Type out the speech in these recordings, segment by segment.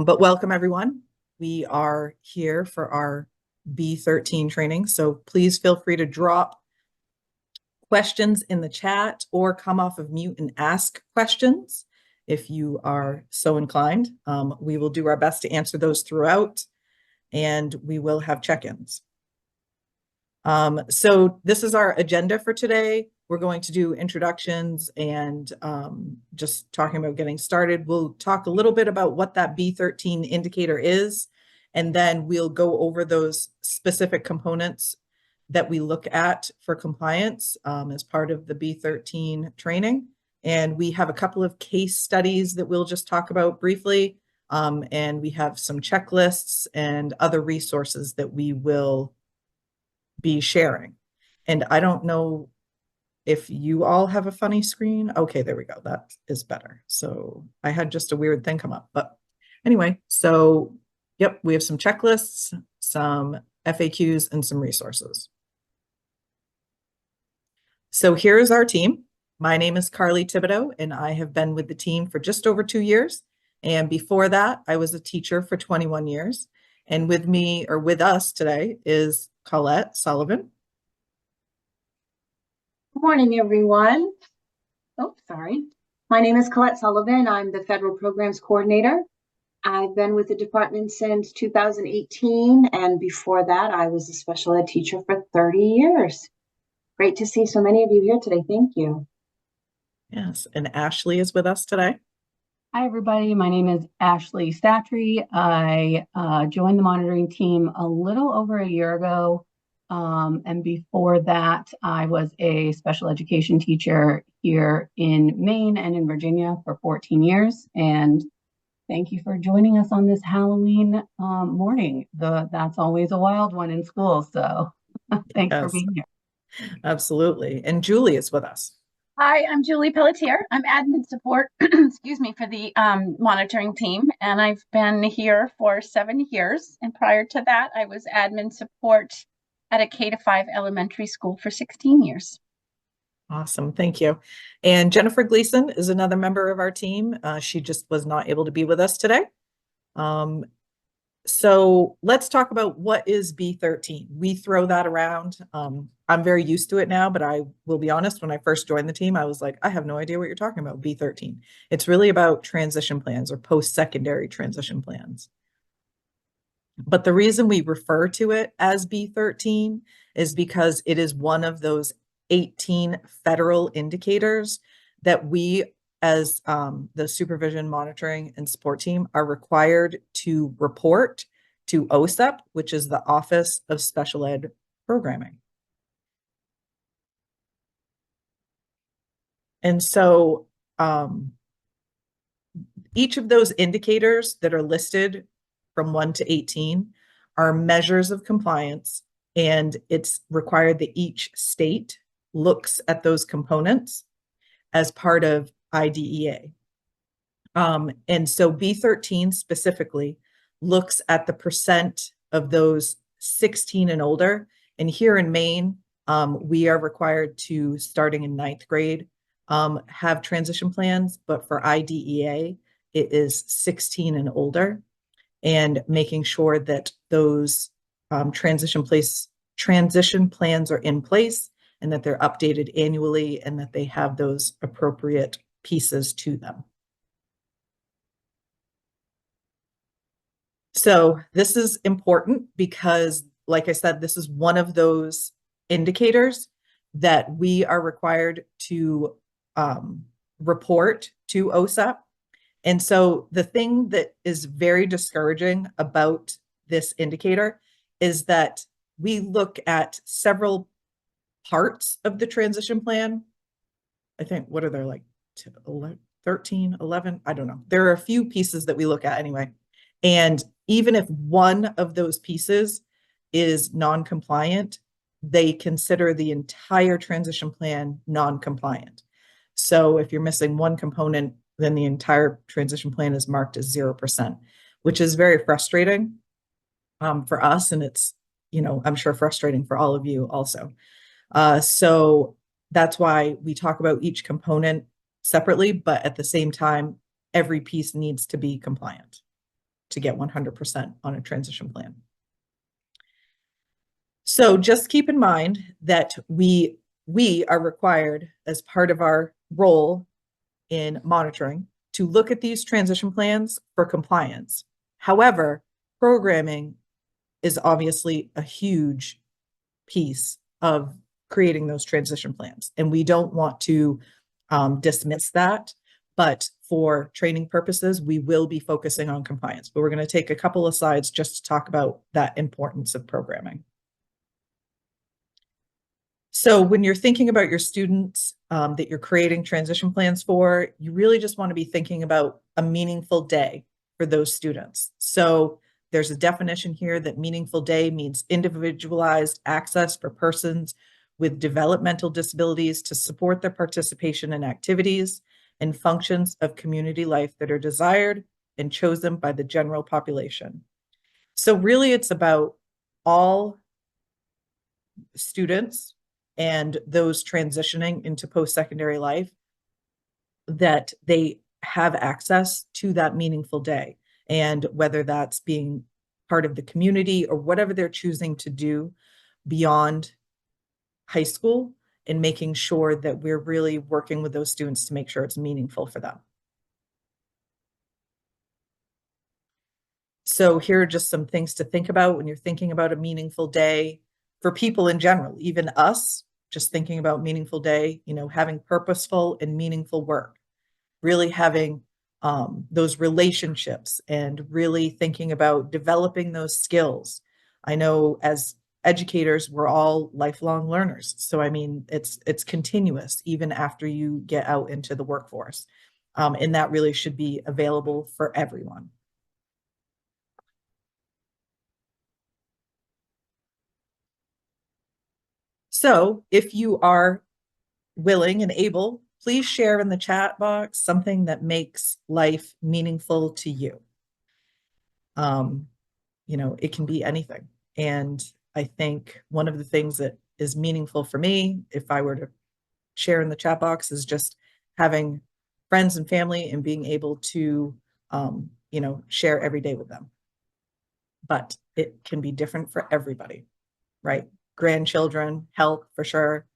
But welcome everyone. We are here for our B-13 training. So please feel free to drop questions in the chat or come off of mute and ask questions if you are so inclined. We will do our best to answer those throughout, and we will have check-ins. So this is our agenda for today. We're going to do introductions and just talking about getting started. We'll talk a little bit about what that B-13 indicator is, and then we'll go over those specific components that we look at for compliance as part of the B-13 training. And we have a couple of case studies that we'll just talk about briefly. And we have some checklists and other resources that we will be sharing. And I don't know if you all have a funny screen. Okay, there we go. That is better. So I had just a weird thing come up. But anyway, so yep, we have some checklists, some FAQs, and some resources. So here is our team. My name is Carly Thibodeau, and I have been with the team for just over 2 years. And before that, I was a teacher for 21 years. And with me, or with us today, is Colette Sullivan. Good morning, everyone. Oh, sorry. My name is Colette Sullivan. I'm the Federal Programs Coordinator. I've been with the department since 2018, and before that, I was a special ed teacher for 30 years. Great to see so many of you here today. Thank you. Yes, and Ashley is with us today. Hi, everybody. My name is Ashley Statry. I joined the monitoring team a little over a year ago. And before that, I was a special education teacher here in Maine and in Virginia for 14 years. And thank you for joining us on this Halloween morning. That's always a wild one in school. So thanks for being here. Absolutely. And Julie is with us. Hi, I'm Julie Pelletier. I'm admin support, excuse me, for the monitoring team, and I've been here for 7 years. And prior to that, I was admin support at a K-5 elementary school for 16 years. Awesome, thank you. And Jennifer Gleason is another member of our team. She just was not able to be with us today. So let's talk about what is B-13. We throw that around. I'm very used to it now, but I will be honest, when I first joined the team, I was like, I have no idea what you're talking about, B-13. It's really about transition plans or post-secondary transition plans. But the reason we refer to it as B-13 is because it is one of those 18 federal indicators that we as the supervision, monitoring, and support team are required to report to OSEP, which is the Office of Special Ed Programming. And so each of those indicators that are listed from 1 to 18 are measures of compliance, and it's required that each state looks at those components as part of IDEA. And so B-13 specifically looks at the percent of those 16 and older. And here in Maine, we are required to, starting in 9th grade, have transition plans, but for IDEA, it is 16 and older, and making sure that those transition plans are in place and that they're updated annually and that they have those appropriate pieces to them. So this is important because, like I said, this is one of those indicators that we are required to report to OSEP. And so the thing that is very discouraging about this indicator is that we look at several parts of the transition plan. I think, what are there, like 13, 11? I don't know. There are a few pieces that we look at anyway. And even if one of those pieces is non-compliant, they consider the entire transition plan non-compliant. So if you're missing one component, then the entire transition plan is marked as 0%, which is very frustrating for us. And it's, I'm sure frustrating for all of you also. So that's why we talk about each component separately, but at the same time, every piece needs to be compliant. to get 100% on a transition plan. So just keep in mind that we are required as part of our role in monitoring to look at these transition plans for compliance. However, programming is obviously a huge piece of creating those transition plans, and we don't want to dismiss that. But for training purposes, we will be focusing on compliance. But we're going to take a couple of slides just to talk about that importance of programming. So when you're thinking about your students that you're creating transition plans for, you really just want to be thinking about a meaningful day for those students. So there's a definition here that meaningful day means individualized access for persons with developmental disabilities to support their participation in activities and functions of community life that are desired and chosen by the general population. So really it's about all students and those transitioning into post-secondary life, that they have access to that meaningful day. And whether that's being part of the community or whatever they're choosing to do beyond high school, and making sure that we're really working with those students to make sure it's meaningful for them. So here are just some things to think about when you're thinking about a meaningful day for people in general, even us, just thinking about meaningful day, you know, having purposeful and meaningful work, really having those relationships and really thinking about developing those skills. I know as educators, we're all lifelong learners. So, I mean, it's continuous even after you get out into the workforce. And that really should be available for everyone. So if you are willing and able, please share in the chat box something that makes life meaningful to you. You know, it can be anything. And I think one of the things that is meaningful for me, if I were to share in the chat box, is just having friends and family and being able to, you know, share every day with them. But it can be different for everybody, right? Grandchildren, health for sure.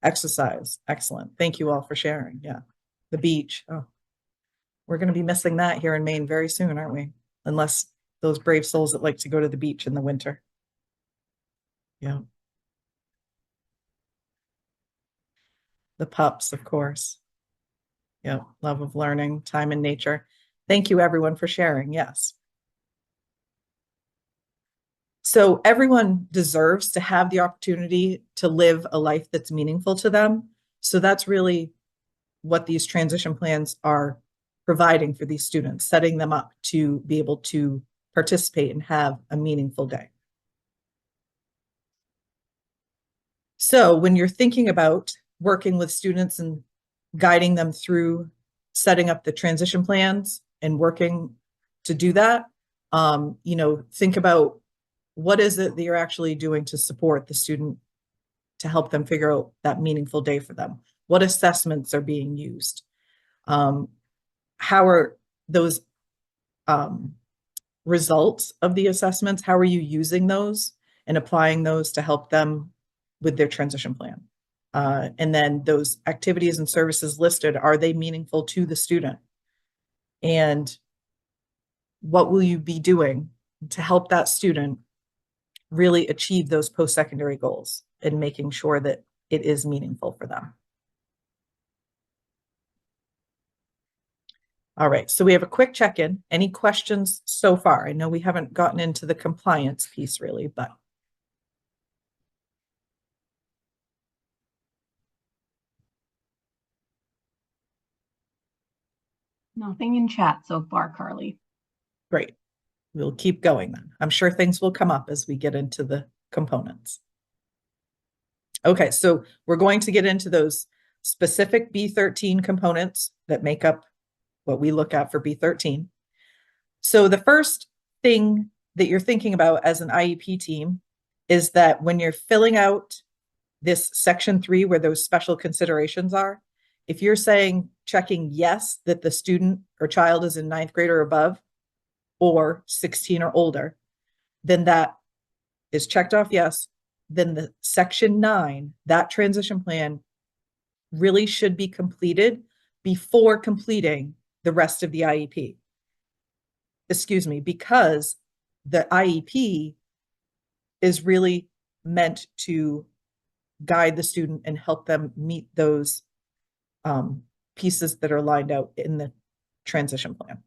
Exercise, excellent. Thank you all for sharing. Yeah. The beach. Oh, we're going to be missing that here in Maine very soon, aren't we? Unless those brave souls that like to go to the beach in the winter. Yeah. The pups, of course. Yeah. Love of learning, time in nature. Thank you everyone for sharing. Yes. So everyone deserves to have the opportunity to live a life that's meaningful to them. So that's really what these transition plans are providing for these students, setting them up to be able to participate and have a meaningful day. So when you're thinking about working with students and guiding them through setting up the transition plans and working to do that, you know, think about what is it that you're actually doing to support the student to help them figure out that meaningful day for them? What assessments are being used? How are those results of the assessments, how are you using those and applying those to help them with their transition plan? And then those activities and services listed, are they meaningful to the student? And what will you be doing to help that student really achieve those post-secondary goals and making sure that it is meaningful for them? All right, so we have a quick check-in. Any questions so far? I know we haven't gotten into the compliance piece really, but. Nothing in chat so far, Carly. Great. We'll keep going then. I'm sure things will come up as we get into the components. Okay, so we're going to get into those specific B-13 components that make up what we look at for B-13. So the first thing that you're thinking about as an IEP team is that when you're filling out this section 3 where those special considerations are, if you're saying checking yes that the student or child is in 9th grade or above, or 16 or older, then that is checked off yes. Then the section 9, that transition plan really should be completed before completing the rest of the IEP. Excuse me, because the IEP is really meant to guide the student and help them meet those pieces that are lined out in the transition plan.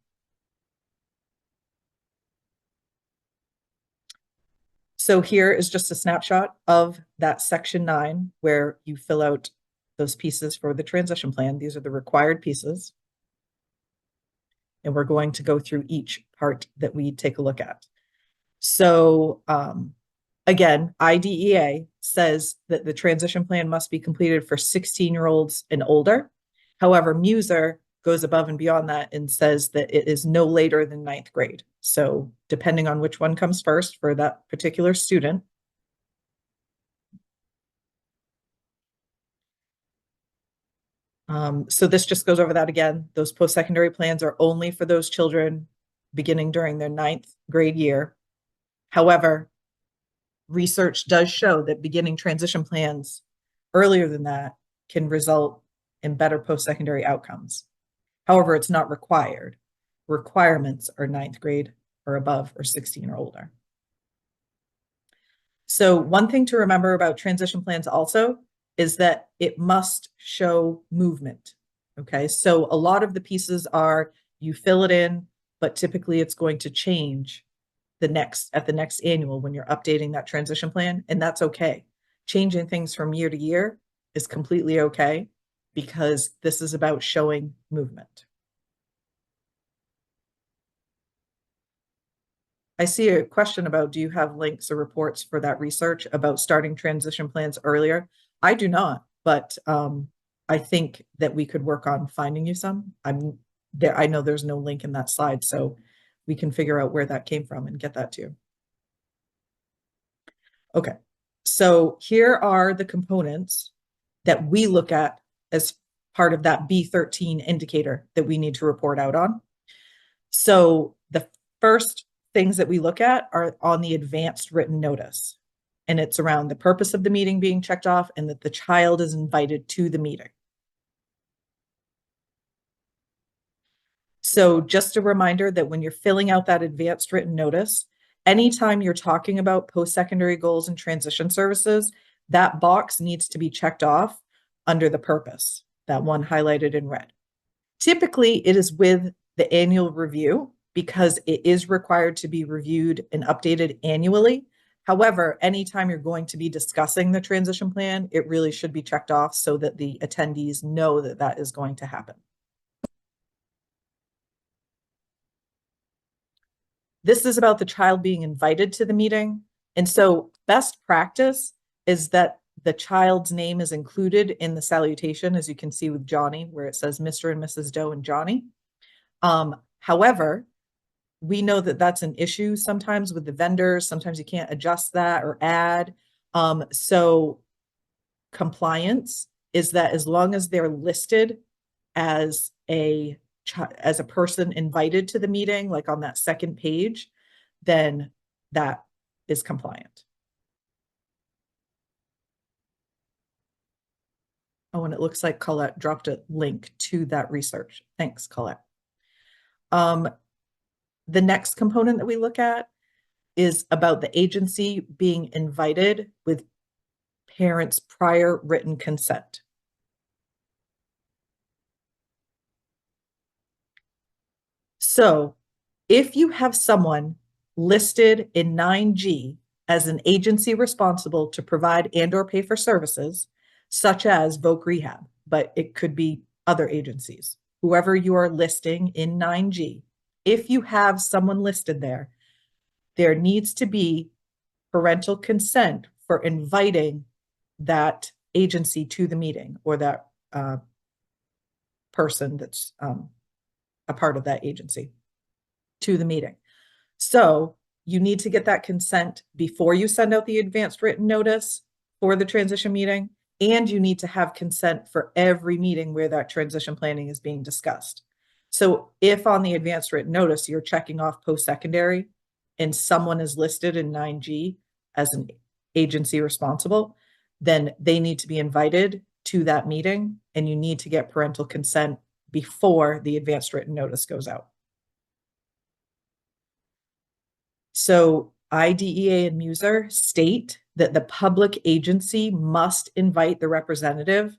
So here is just a snapshot of that section 9 where you fill out those pieces for the transition plan. These are the required pieces. And we're going to go through each part that we take a look at. So again, IDEA says that the transition plan must be completed for 16-year-olds and older. However, MUSER goes above and beyond that and says that it is no later than 9th grade. So depending on which one comes first for that particular student. So this just goes over that again. Those post-secondary plans are only for those children beginning during their 9th grade year. However, research does show that beginning transition plans earlier than that can result in better post-secondary outcomes. However, it's not required. Requirements are 9th grade or above or 16 or older. So one thing to remember about transition plans also is that it must show movement. Okay, so a lot of the pieces are you fill it in, but typically it's going to change at the next annual when you're updating that transition plan, and that's okay. Changing things from year to year is completely okay because this is about showing movement. I see a question about, do you have links or reports for that research about starting transition plans earlier? I do not, but I think that we could work on finding you some. I know there's no link in that slide, so we can figure out where that came from and get that to you. Okay, so here are the components that we look at as part of that B-13 indicator that we need to report out on. So the first things that we look at are on the advanced written notice. And it's around the purpose of the meeting being checked off and that the child is invited to the meeting. So just a reminder that when you're filling out that advanced written notice, anytime you're talking about post-secondary goals and transition services, that box needs to be checked off under the purpose, that one highlighted in red. Typically, it is with the annual review because it is required to be reviewed and updated annually. However, anytime you're going to be discussing the transition plan, it really should be checked off so that the attendees know that that is going to happen. This is about the child being invited to the meeting. And so best practice is that the child's name is included in the salutation, as you can see with Johnny, where it says Mr. and Mrs. Doe and Johnny. However, we know that that's an issue sometimes with the vendors. Sometimes you can't adjust that or add. So compliance is that as long as they're listed as a person invited to the meeting, like on that second page, then that is compliant. Oh, and it looks like Colette dropped a link to that research. Thanks, Colette. The next component that we look at is about the agency being invited with parents' prior written consent. So if you have someone listed in 9G as an agency responsible to provide and/or pay for services, such as Voc Rehab, but it could be other agencies, whoever you are listing in 9G, if you have someone listed there, there needs to be parental consent for inviting that agency to the meeting or that person that's a part of that agency to the meeting. So you need to get that consent before you send out the advanced written notice for the transition meeting, and you need to have consent for every meeting where that transition planning is being discussed. So if on the advanced written notice, you're checking off post-secondary and someone is listed in 9G as an agency responsible, then they need to be invited to that meeting and you need to get parental consent before the advanced written notice goes out. So IDEA and MUSER state that the public agency must invite the representative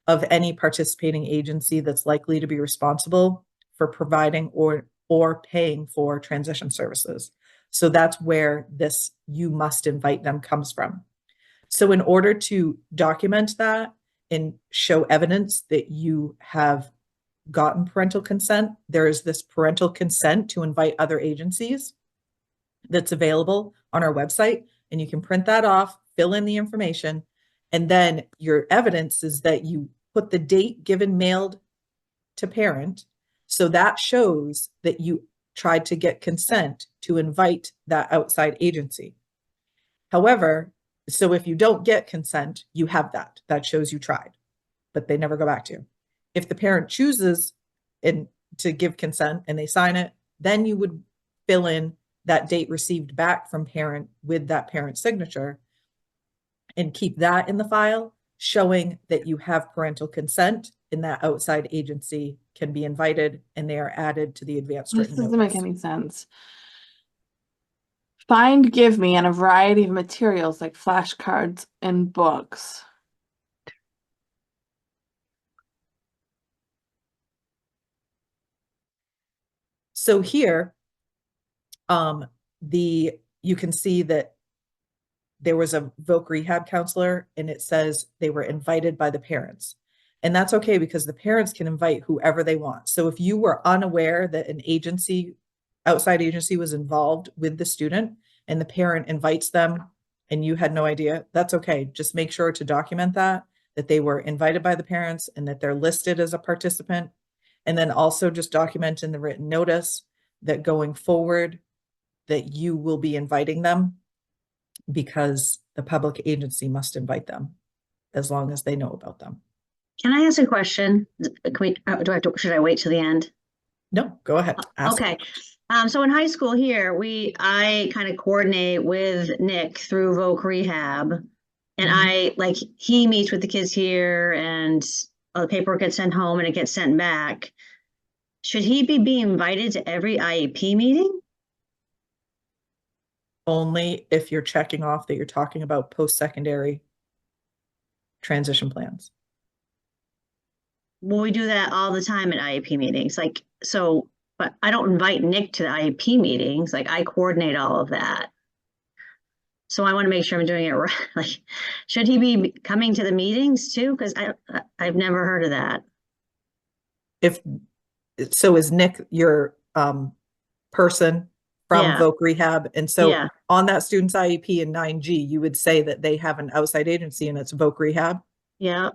of any participating agency that's likely to be responsible for providing or paying for transition services. So that's where this "you must invite them" comes from. So in order to document that and show evidence that you have gotten parental consent, there is this parental consent to invite other agencies that's available on our website, and you can print that off, fill in the information, and then your evidence is that you put the date given mailed to parent. So that shows that you tried to get consent to invite that outside agency. However, so if you don't get consent, you have that shows you tried, but they never go back to you. If the parent chooses to give consent and they sign it, then you would fill in that date received back from parent with that parent's signature and keep that in the file, showing that you have parental consent and that outside agency can be invited and they are added to the advanced This written doesn't make notice. any sense. Find, give me, and a variety of materials like flashcards and books. So here, you can see that there was a voc rehab counselor and it says they were invited by the parents. And that's okay because the parents can invite whoever they want. So if you were unaware that an outside agency was involved with the student and the parent invites them and you had no idea, that's okay. Just make sure to document that they were invited by the parents and that they're listed as a participant. And then also just document in the written notice that going forward that you will be inviting them because the public agency must invite them as long as they know about them. Can I ask a question? Should I wait till the end? No, go ahead. Ask. Okay. So in high school here, I kind of coordinate with Nick through Voc Rehab, and he meets with the kids here, and all the paperwork gets sent home and it gets sent back. Should he be invited to every IEP meeting? Only if you're checking off that you're talking about post-secondary transition plans. Well, we do that all the time at IEP meetings. But I don't invite Nick to the IEP meetings. I coordinate all of that. So I want to make sure I'm doing it right. Should he be coming to the meetings too? Because I've never heard of that. Is Nick your person from Voc Rehab? And so on that student's IEP in 9G, you would say that they have an outside agency and it's Voc Rehab? Yeah.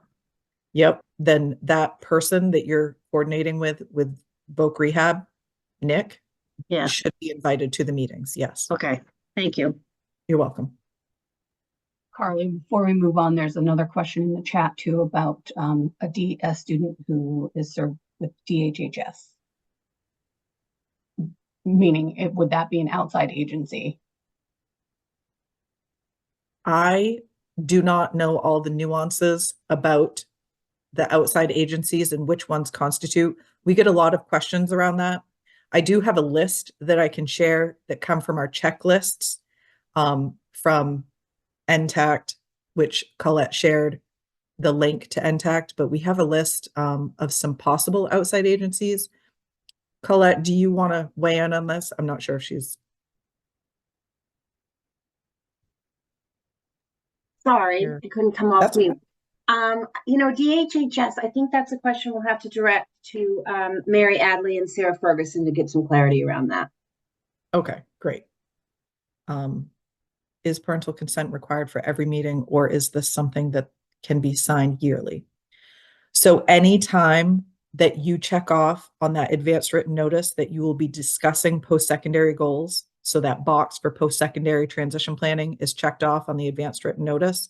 Yep. Then that person that you're coordinating with Voc Rehab, Nick, should be invited to the meetings. Yes. Okay. Thank you. You're welcome. Carly, before we move on, there's another question in the chat too about a student who is served with DHHS. Meaning, would that be an outside agency? I do not know all the nuances about the outside agencies and which ones constitute. We get a lot of questions around that. I do have a list that I can share that come from our checklists from NTACT, which Colette shared the link to NTACT, but we have a list of some possible outside agencies. Colette, do you want to weigh in on this? I'm not sure if she's... Sorry, I couldn't come off mute. DHHS, I think that's a question we'll have to direct to Mary Adley and Sarah Ferguson to get some clarity around that. Okay, great. Is parental consent required for every meeting, or is this something that can be signed yearly? So anytime that you check off on that advanced written notice that you will be discussing post-secondary goals, so that box for post-secondary transition planning is checked off on the advanced written notice,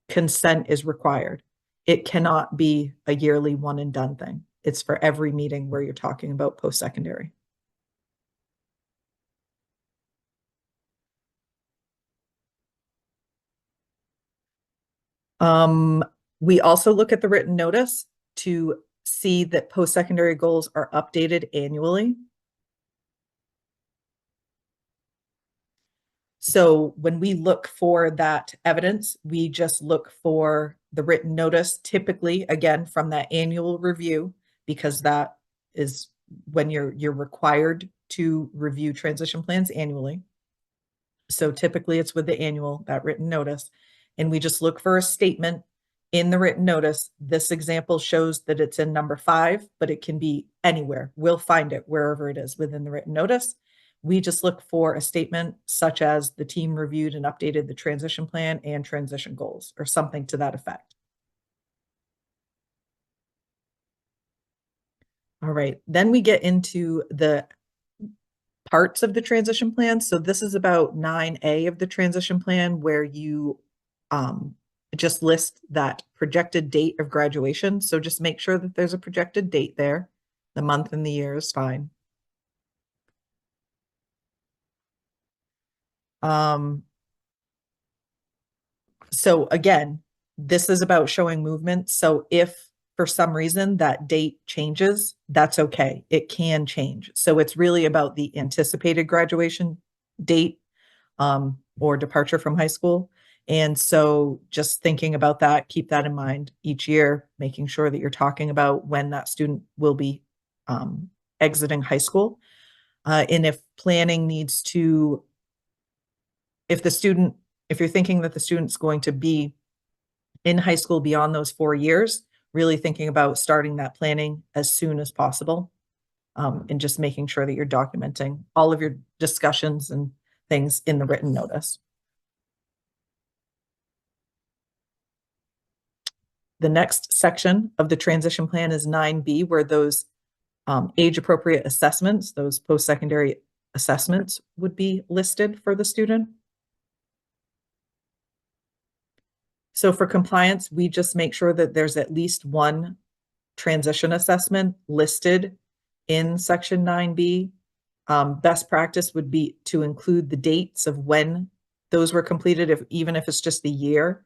consent is required. It cannot be a yearly one and done thing. It's for every meeting where you're talking about post-secondary. We also look at the written notice to see that post-secondary goals are updated annually. So when we look for that evidence, we just look for the written notice, typically, again, from that annual review, because that is when you're required to review transition plans annually. So typically it's with the annual, that written notice, and we just look for a statement in the written notice. This example shows that it's in number 5, but it can be anywhere. We'll find it wherever it is within the written notice. We just look for a statement such as the team reviewed and updated the transition plan and transition goals, or something to that effect. All right, then we get into the parts of the transition plan. So this is about 9A of the transition plan, where you just list that projected date of graduation. So just make sure that there's a projected date there. The month and the year is fine. So again, this is about showing movement. So if for some reason that date changes, that's okay. It can change. So it's really about the anticipated graduation date or departure from high school. And so just thinking about that, keep that in mind each year, making sure that you're talking about when that student will be exiting high school. And if planning needs to, if you're thinking that the student's going to be in high school beyond those 4 years, really thinking about starting that planning as soon as possible, and just making sure that you're documenting all of your discussions and things in the written notice. The next section of the transition plan is 9B, where those age-appropriate assessments, those post-secondary assessments, would be listed for the student. So for compliance, we just make sure that there's at least one transition assessment listed in section 9B. Best practice would be to include the dates of when those were completed, even if it's just a year.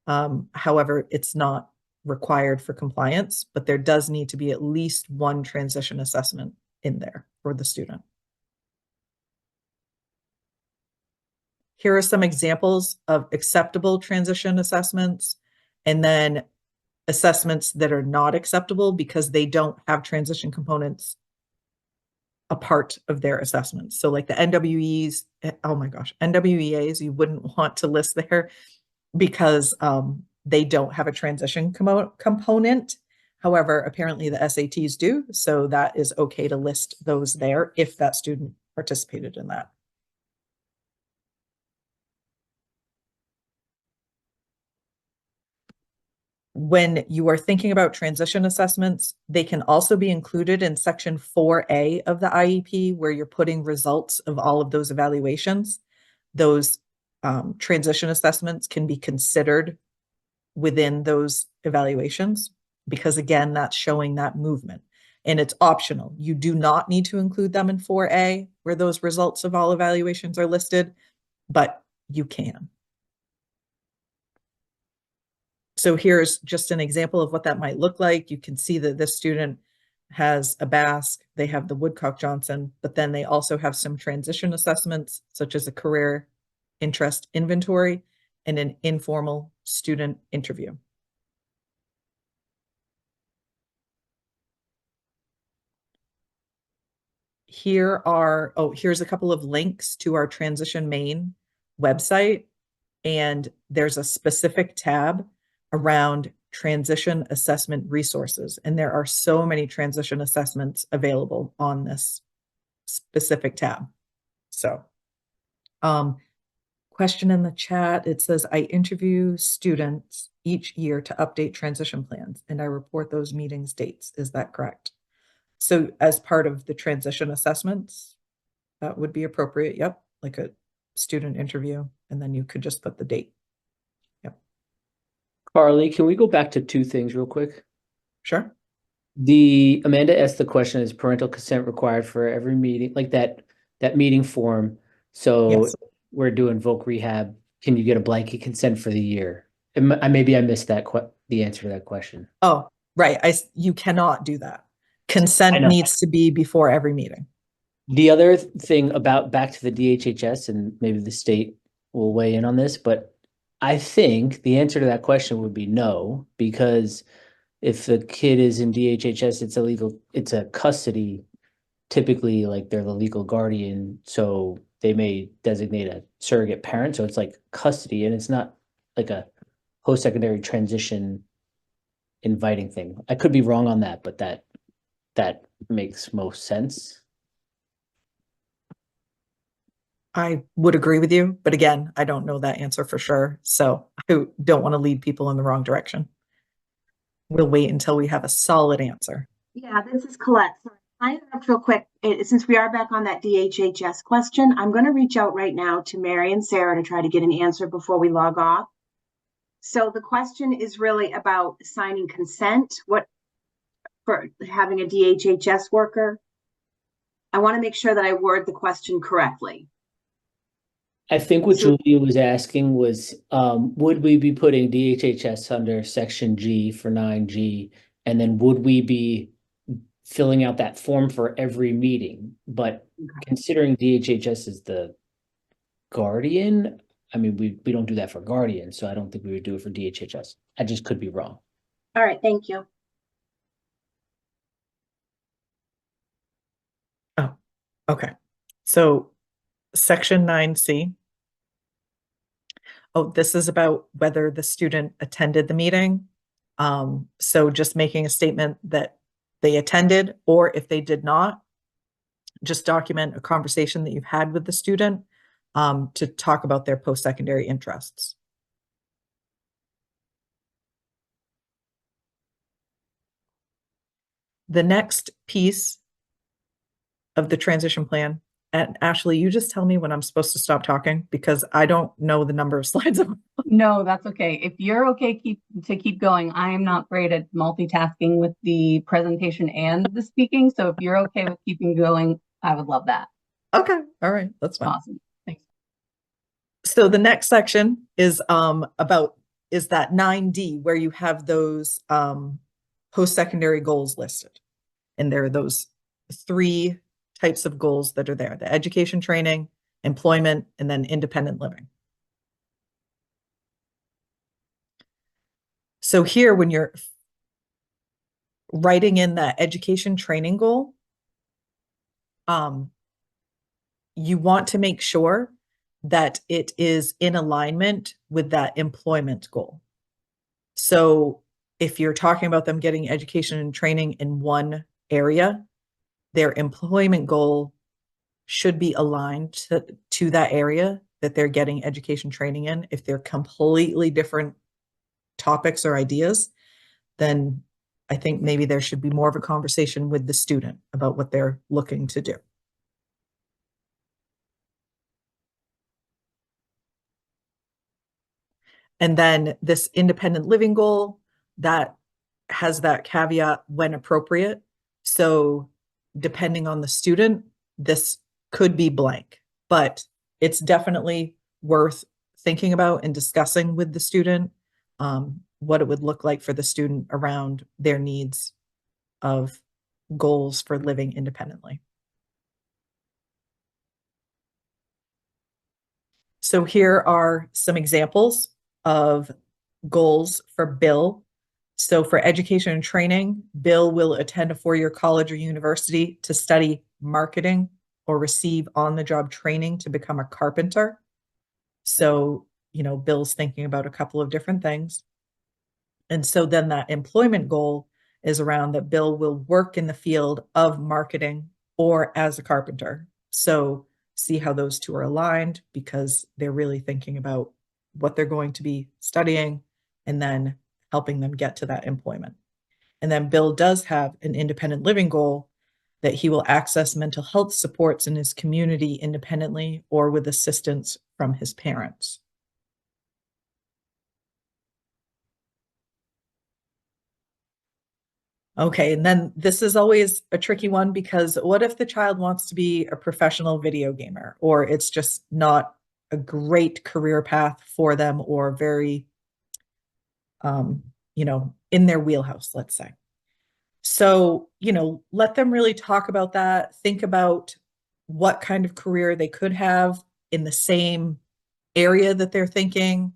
However, it's not required for compliance, but there does need to be at least one transition assessment in there for the student. Here are some examples of acceptable transition assessments, and then assessments that are not acceptable because they don't have transition components a part of their assessments. So like the NWEs, oh my gosh, NWEAs, you wouldn't want to list there because they don't have a transition component. However, apparently the SATs do, so that is okay to list those there if that student participated in that. When you are thinking about transition assessments, they can also be included in section 4A of the IEP, where you're putting results of all of those evaluations. Those transition assessments can be considered within those evaluations, because again, that's showing that movement, and it's optional. You do not need to include them in 4A, where those results of all evaluations are listed, but you can. So here's just an example of what that might look like. You can see that this student has a BASC, they have the Woodcock-Johnson, but then they also have some transition assessments, such as a career interest inventory and an informal student interview. Here's a couple of links to our Transition Maine website, and there's a specific tab around transition assessment resources. And there are so many transition assessments available on this specific tab. So, question in the chat, it says, I interview students each year to update transition plans, and I report those meetings dates. Is that correct? So as part of the transition assessments, that would be appropriate. Yep, like a student interview, and then you could just put the date. Yep. Carly, can we go back to two things real quick? Sure. Amanda asked the question, is parental consent required for every meeting, like that meeting form? So Yes. we're doing voc rehab. Can you get a blanket consent for the year? Maybe I missed the answer to that question. Oh, right. You cannot do that. I Consent know. needs to be before every meeting. The other thing about back to the DHHS, and maybe the state will weigh in on this, but I think the answer to that question would be no, because if the kid is in DHHS, it's a custody, typically like they're the legal guardian, so they may designate a surrogate parent, so it's like custody, and it's not like a post-secondary transition inviting thing. I could be wrong on that, but that makes most sense. I would agree with you, but again, I don't know that answer for sure. So I don't want to lead people in the wrong direction. We'll wait until we have a solid answer. Yeah, this is Colette. Sorry, I interrupt real quick. Since we are back on that DHHS question, I'm going to reach out right now to Mary and Sarah to try to get an answer before we log off. So the question is really about signing consent. What for having a DHHS worker? I want to make sure that I word the question correctly. I think what Julia was asking was, would we be putting DHHS under section G for 9G? And then would we be filling out that form for every meeting? But considering DHHS is the guardian, I mean, we don't do that for guardians, so I don't think we would do it for DHHS. I just could be wrong. All right, thank you. Oh, okay. So section 9C. Oh, this is about whether the student attended the meeting. So just making a statement that they attended, or if they did not, just document a conversation that you've had with the student to talk about their post-secondary interests. The next piece of the transition plan, and Ashley, you just tell me when I'm supposed to stop talking because I don't know the number of slides. No, that's okay. If you're okay keep going, I am not great at multitasking with the presentation and the speaking. So if you're okay with keeping going, I would love that. Okay, all right, that's fine. Awesome. Thanks. So the next section is that 9D where you have those post-secondary goals listed. And there are those 3 types of goals that are there: the education, training, employment, and then independent living. So here, when you're writing in that education training goal, you want to make sure that it is in alignment with that employment goal. So if you're talking about them getting education and training in one area, their employment goal should be aligned to that area that they're getting education training in. If they're completely different topics or ideas, then I think maybe there should be more of a conversation with the student about what they're looking to do. And then this independent living goal, that has that caveat when appropriate. So depending on the student, this could be blank, but it's definitely worth thinking about and discussing with the student what it would look like for the student around their needs of goals for living independently. So here are some examples of goals for Bill. So for education and training, Bill will attend a 4-year college or university to study marketing or receive on-the-job training to become a carpenter. So, Bill's thinking about a couple of different things. And so then that employment goal is around that Bill will work in the field of marketing or as a carpenter. So see how those two are aligned, because they're really thinking about what they're going to be studying and then helping them get to that employment. And then Bill does have an independent living goal that he will access mental health supports in his community independently or with assistance from his parents. Okay, and then this is always a tricky one, because what if the child wants to be a professional video gamer, or it's just not a great career path for them, or very, in their wheelhouse, let's say. So, let them really talk about that. Think about what kind of career they could have in the same area that they're thinking.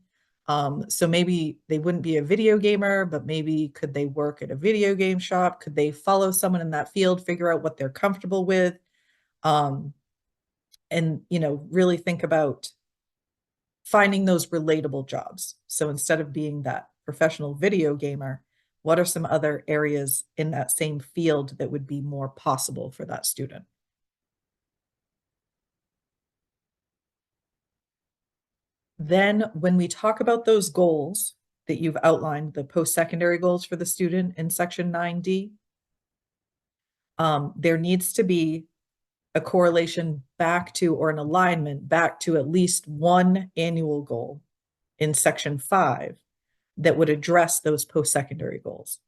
So maybe they wouldn't be a video gamer, but maybe could they work at a video game shop? Could they follow someone in that field, figure out what they're comfortable with? And, really think about finding those relatable jobs. So instead of being that professional video gamer, what are some other areas in that same field that would be more possible for that student? Then when we talk about those goals that you've outlined, the post-secondary goals for the student in section 9D, there needs to be a correlation back to, or an alignment back to, at least one annual goal in section 5 that would address those post-secondary goals.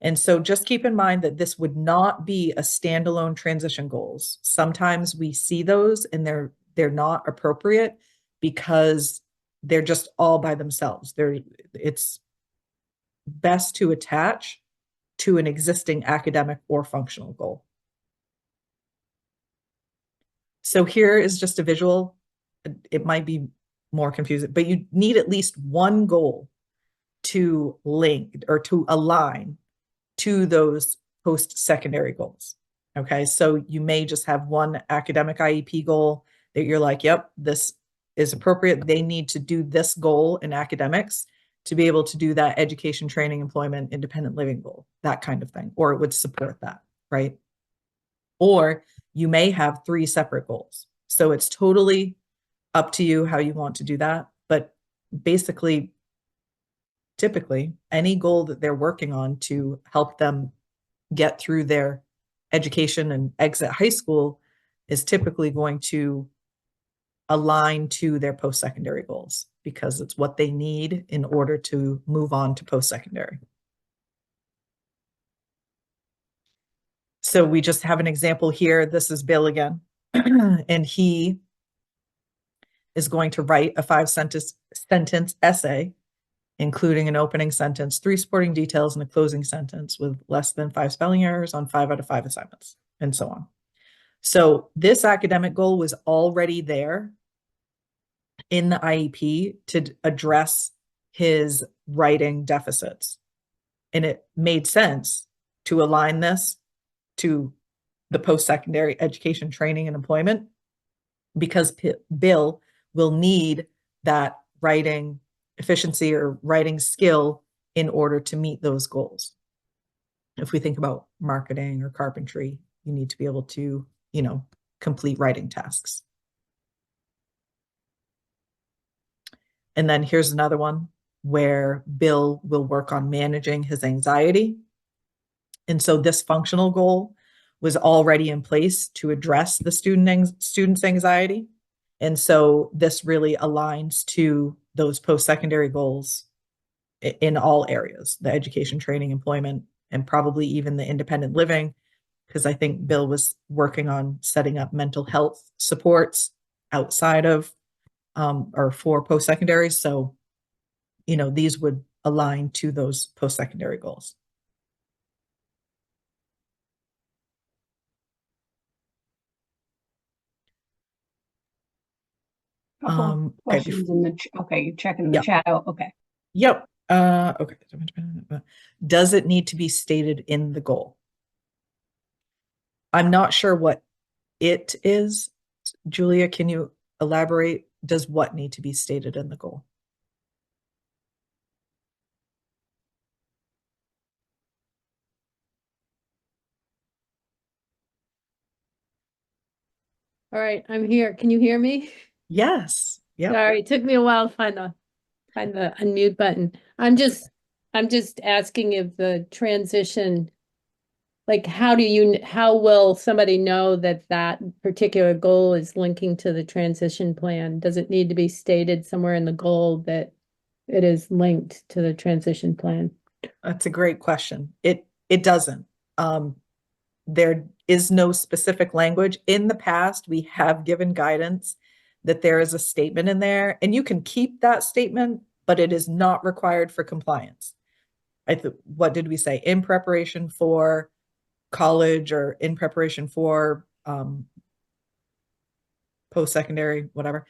And so just keep in mind that this would not be a standalone transition goals. Sometimes we see those and they're not appropriate because they're just all by themselves. It's best to attach to an existing academic or functional goal. So here is just a visual. It might be more confusing, but you need at least one goal to link or to align to those post-secondary goals. Okay, so you may just have one academic IEP goal that you're like, yep, this is appropriate. They need to do this goal in academics to be able to do that education, training, employment, independent living goal, that kind of thing, or it would support that, right? Or you may have 3 separate goals. So it's totally up to you how you want to do that. But basically, typically, any goal that they're working on to help them get through their education and exit high school is typically going to align to their post-secondary goals, because it's what they need in order to move on to post-secondary. So we just have an example here. This is Bill again, and he is going to write a 5-sentence essay, including an opening sentence, 3 supporting details, and a closing sentence with less than 5 spelling errors on 5 out of 5 assignments, and so on. So this academic goal was already there in the IEP to address his writing deficits. And it made sense to align this to the post-secondary education, training, and employment, because Bill will need that writing efficiency or writing skill in order to meet those goals. If we think about marketing or carpentry, you need to be able to, complete writing tasks. And then here's another one where Bill will work on managing his anxiety. And so this functional goal was already in place to address the student's anxiety. And so this really aligns to those post-secondary goals in all areas, the education, training, employment, and probably even the independent living, because I think Bill was working on setting up mental health supports outside of or for post-secondary. So, these would align to those post-secondary goals. Questions in the okay, you're checking the chat out. Okay. Yep. Okay. Does it need to be stated in the goal? I'm not sure what it is. Julia, can you elaborate? Does what need to be stated in the goal? All right, I'm here. Can you hear me? Yes. Yeah. Sorry, it took me a while to find the unmute button. I'm just asking if the transition, like how will somebody know that that particular goal is linking to the transition plan? Does it need to be stated somewhere in the goal that it is linked to the transition plan? That's a great question. It doesn't. There is no specific language. In the past, we have given guidance that there is a statement in there, and you can keep that statement, but it is not required for compliance. What did we say? In preparation for college or in preparation for post-secondary, whatever.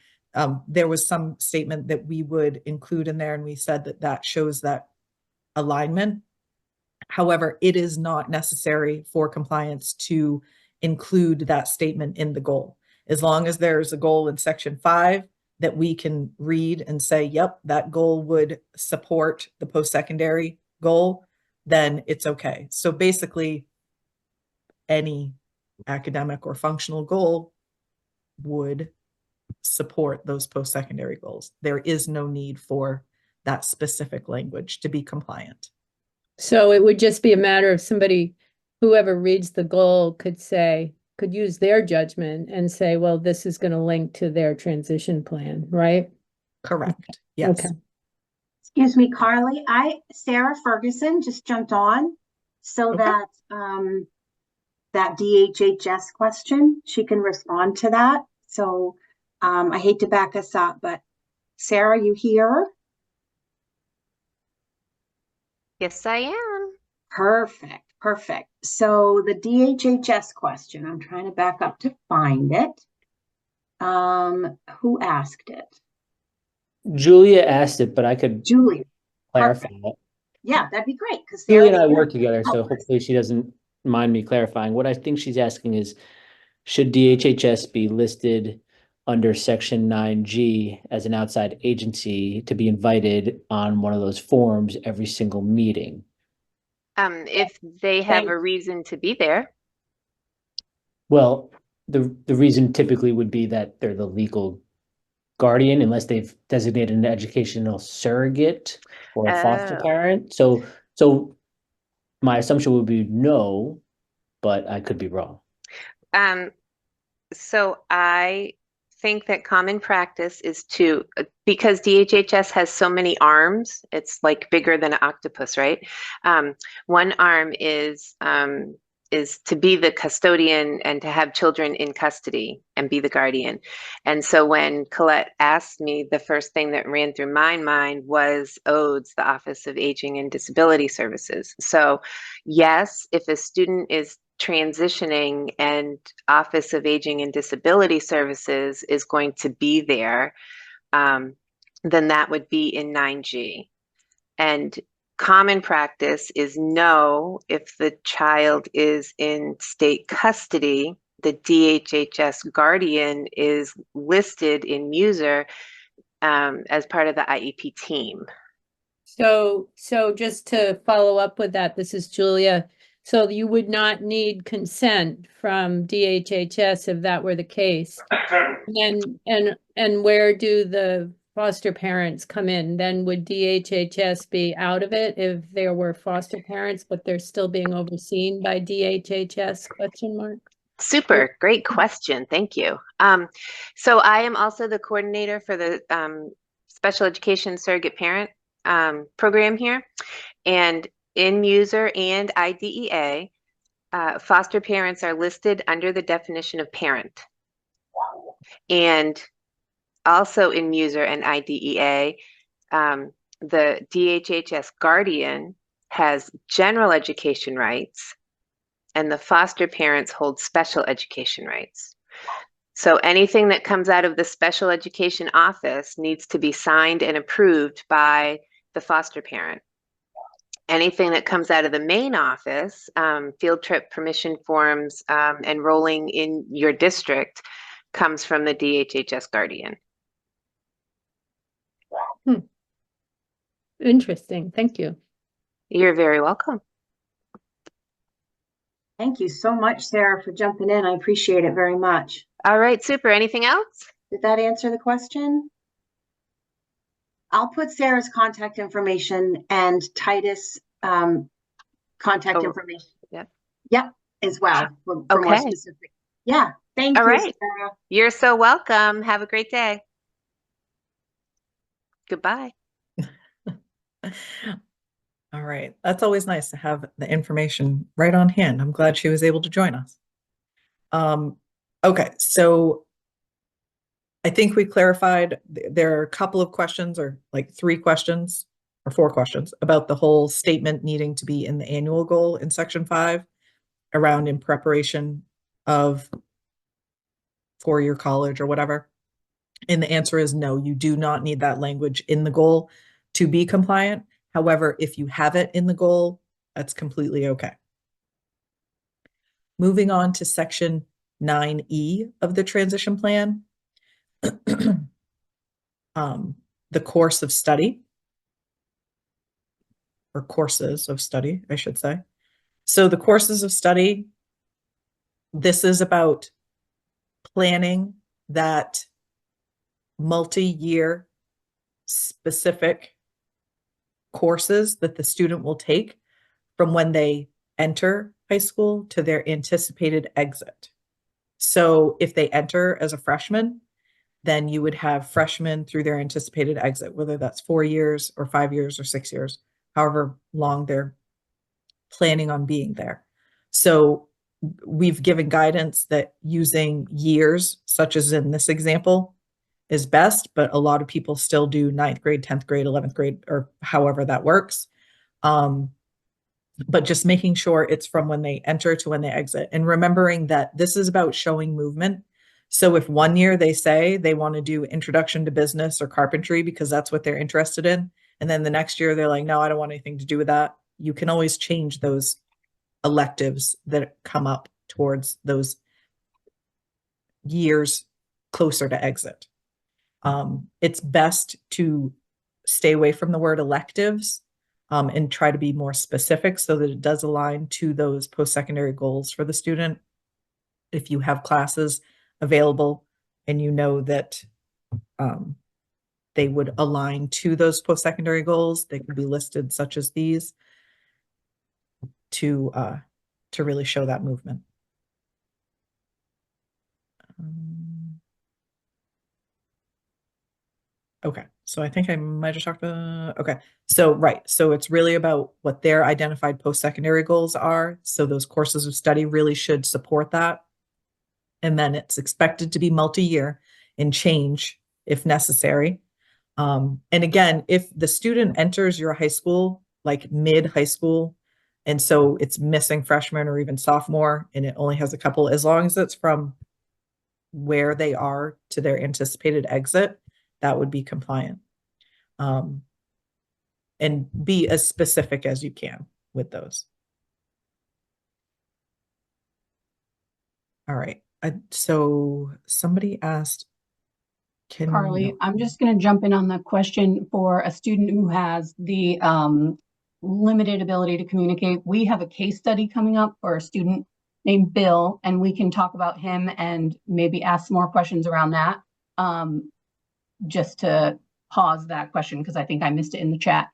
There was some statement that we would include in there, and we said that that shows that alignment. However, it is not necessary for compliance to include that statement in the goal. As long as there's a goal in section 5 that we can read and say, yep, that goal would support the post-secondary goal, then it's okay. So basically, any academic or functional goal would support those post-secondary goals. There is no need for that specific language to be compliant. So it would just be a matter of whoever reads the goal could use their judgment and say, well, this is going to link to their transition plan, right? Correct. Yes. Okay. Excuse me, Carly. Sarah Ferguson just jumped on so Okay. that that DHHS question, she can respond to that. So I hate to back us up, but Sarah, you here? Yes, I am. Perfect, perfect. So the DHHS question, I'm trying to back up to find it. Who asked it? Julia asked it, but I could Julia. clarify Perfect. it. Yeah, that'd be great. Because Julia and I work together, so help us. hopefully she doesn't mind me clarifying. What I think she's asking is, should DHHS be listed under section 9G as an outside agency to be invited on one of those forums every single meeting? If they have a reason to be there. Well, the reason typically would be that they're the legal guardian, unless they've designated an educational surrogate or a foster Oh. parent. So my assumption would be no, but I could be wrong. So I think that common practice is because DHHS has so many arms, it's like bigger than an octopus, right? One arm is to be the custodian and to have children in custody and be the guardian. And so when Colette asked me, the first thing that ran through my mind was OADS, the Office of Aging and Disability Services. So yes, if a student is transitioning and Office of Aging and Disability Services is going to be there, then that would be in 9G. And common practice is no, if the child is in state custody, the DHHS guardian is listed in MUSER as part of the IEP team. So just to follow up with that, this is Julia. So you would not need consent from DHHS if that were the case. And where do the foster parents come in? Then would DHHS be out of it if there were foster parents, but they're still being overseen by DHHS, question mark? Super, great question. Thank you. So I am also the coordinator for the Special Education Surrogate Parent program here. And in MUSER and IDEA, foster parents are listed under the definition of parent. And also in MUSER and IDEA, the DHHS guardian has general education rights, and the foster parents hold special education rights. So anything that comes out of the special education office needs to be signed and approved by the foster parent. Anything that comes out of the main office, field trip permission forms, enrolling in your district, comes from the DHHS guardian. Interesting. Thank you. You're very welcome. Thank you so much, Sarah, for jumping in. I appreciate it very much. All right, super. Anything else? Did that answer the question? I'll put Sarah's contact information and Titus contact information. Yep. Yep, as well. For more specific. Yeah. Thank All you, right. Sarah. You're so welcome. Have a great day. Goodbye. All right. That's always nice to have the information right on hand. I'm glad she was able to join us. Okay, so I think we clarified there are a couple of questions, or like 3 questions or 4 questions about the whole statement needing to be in the annual goal in section 5 around in preparation of four-year college or whatever. And the answer is no, you do not need that language in the goal to be compliant. However, if you have it in the goal, that's completely okay. Moving on to section 9E of the transition plan. The course of study, or courses of study, I should say. So the courses of study, this is about planning that multi-year specific courses that the student will take from when they enter high school to their anticipated exit. So if they enter as a freshman, then you would have freshmen through their anticipated exit, whether that's 4 years or 5 years or 6 years, however long they're planning on being there. So we've given guidance that using years, such as in this example, is best, but a lot of people still do 9th grade, 10th grade, 11th grade, or however that works. But just making sure it's from when they enter to when they exit, and remembering that this is about showing movement. So if one year they say they want to do introduction to business or carpentry because that's what they're interested in, and then the next year they're like, no, I don't want anything to do with that, you can always change those electives that come up towards those years closer to exit. It's best to stay away from the word electives and try to be more specific so that it does align to those post-secondary goals for the student. If you have classes available and you know that they would align to those post-secondary goals, they can be listed such as these to really show that movement. Okay, so I think I might have talked about, okay. So, right, so it's really about what their identified post-secondary goals are. So those courses of study really should support that. And then it's expected to be multi-year and change if necessary. And again, if the student enters your high school, like mid-high school, and so it's missing freshman or even sophomore, and it only has a couple, as long as it's from where they are to their anticipated exit, that would be compliant. And be as specific as you can with those. All right. So somebody asked, Carly, I'm just going to jump in on the question for a student who has the limited ability to communicate. We have a case study coming up for a student named Bill, and we can talk about him and maybe ask some more questions around that. Just to pause that question, because I think I missed it in the chat.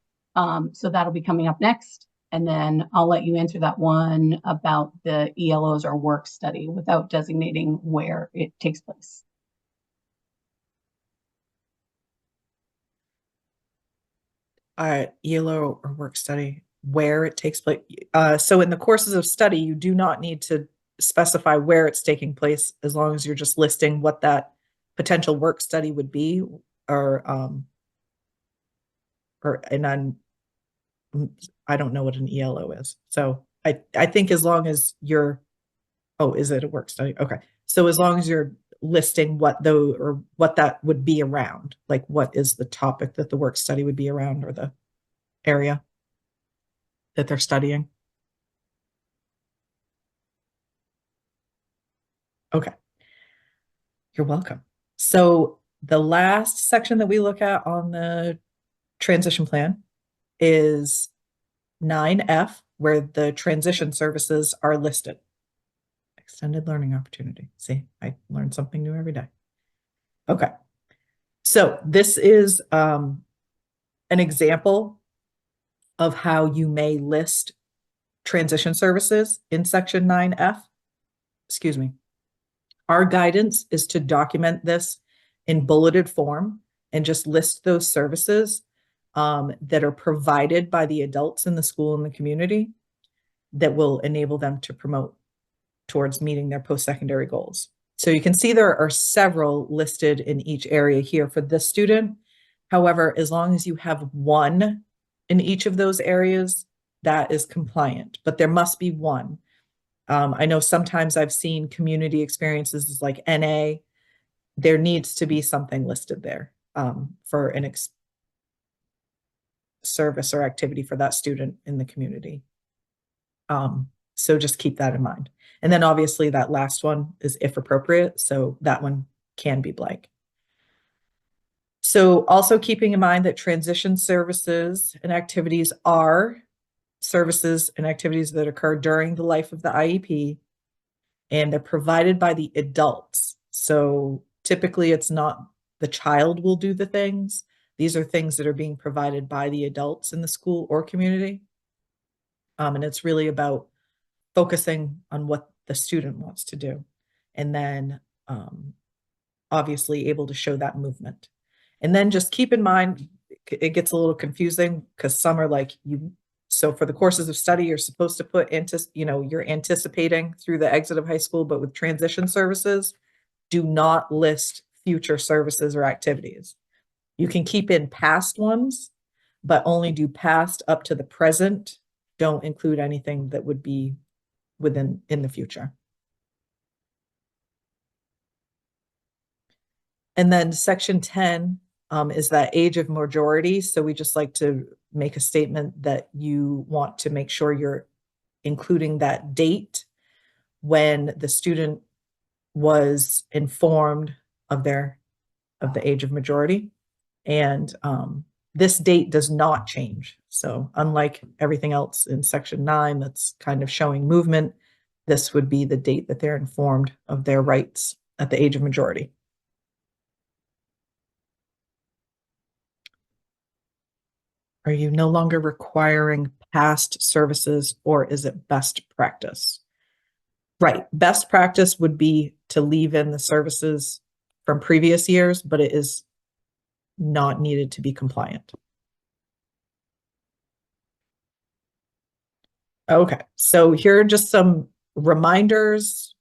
So that'll be coming up next. And then I'll let you answer that one about the ELOs or work study without designating where it takes place. ELO or work study, where it takes place. So in the courses of study, you do not need to specify where it's taking place, as long as you're just listing what that potential work study would be, and I don't know what an ELO is. So I think as long as you're, oh, is it a work study? Okay. So as long as you're listing what that would be around, like what is the topic that the work study would be around, or the area that they're studying. Okay. You're welcome. So the last section that we look at on the transition plan is 9F, where the transition services are listed. Extended learning opportunity. See, I learn something new every day. Okay. So this is an example of how you may list transition services in section 9F. Excuse me. Our guidance is to document this in bulleted form and just list those services that are provided by the adults in the school and the community that will enable them to promote towards meeting their post-secondary goals. So you can see there are several listed in each area here for this student. However, as long as you have one in each of those areas, that is compliant, but there must be one. I know sometimes I've seen community experiences like NA. There needs to be something listed there for an service or activity for that student in the community. So just keep that in mind. And then obviously that last one is if appropriate, so that one can be blank. So also keeping in mind that transition services and activities are services and activities that occur during the life of the IEP, and they're provided by the adults. So typically it's not the child will do the things. These are things that are being provided by the adults in the school or community. And it's really about focusing on what the student wants to do. And then obviously able to show that movement. And then just keep in mind, it gets a little confusing because some are like so for the courses of study, you're supposed to put you're anticipating through the exit of high school, but with transition services, do not list future services or activities. You can keep in past ones, but only do past up to the present. Don't include anything that would be in the future. And then section 10 is that age of majority. So we just like to make a statement that you want to make sure you're including that date when the student was informed of the age of majority. And this date does not change. So unlike everything else in section 9 that's kind of showing movement, this would be the date that they're informed of their rights at the age of majority. Are you no longer requiring past services, or is it best practice? Right. Best practice would be to leave in the services from previous years, but it is not needed to be compliant. Okay, so here are just some reminders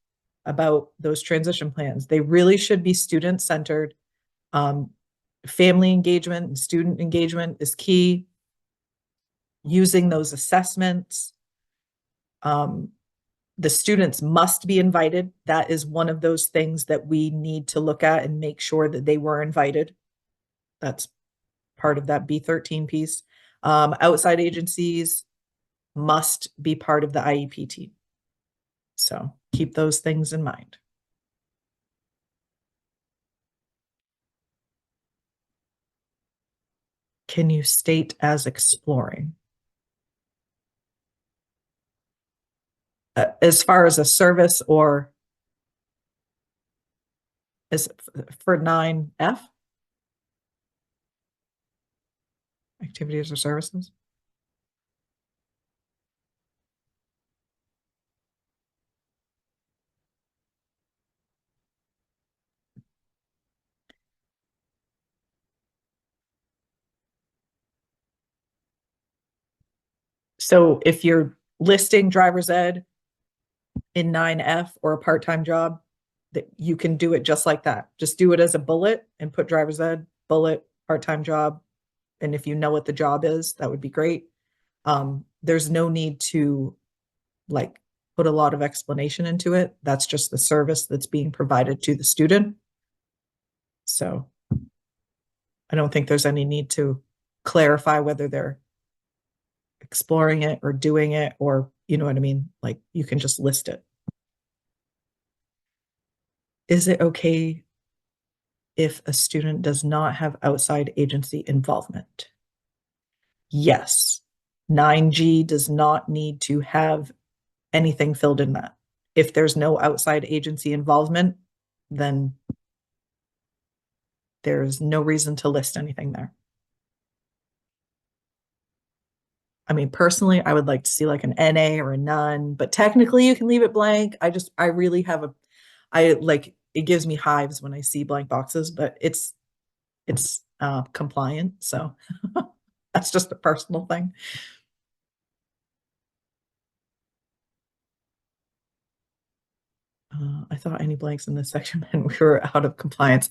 about those transition plans. They really should be student-centered. Family engagement and student engagement is key. Using those assessments. The students must be invited. That is one of those things that we need to look at and make sure that they were invited. That's part of that B-13 piece. Outside agencies must be part of the IEP team. So keep those things in mind. Can you state as exploring? As far as a service, or is for 9F? Activities or services? So if you're listing driver's ed in 9F or a part-time job, that you can do it just like that. Just do it as a bullet and put driver's ed, bullet, part-time job. And if you know what the job is, that would be great. There's no need to like put a lot of explanation into it. That's just the service that's being provided to the student. So I don't think there's any need to clarify whether they're exploring it or doing it, or you know what I mean? Like you can just list it. Is it okay if a student does not have outside agency involvement? Yes. 9G does not need to have anything filled in that. If there's no outside agency involvement, then there's no reason to list anything there. I mean, personally, I would like to see like an NA or a none, but technically you can leave it blank. I really have it gives me hives when I see blank boxes, but it's compliant. So That's just a personal thing. I thought any blanks in this section meant we were out of compliance.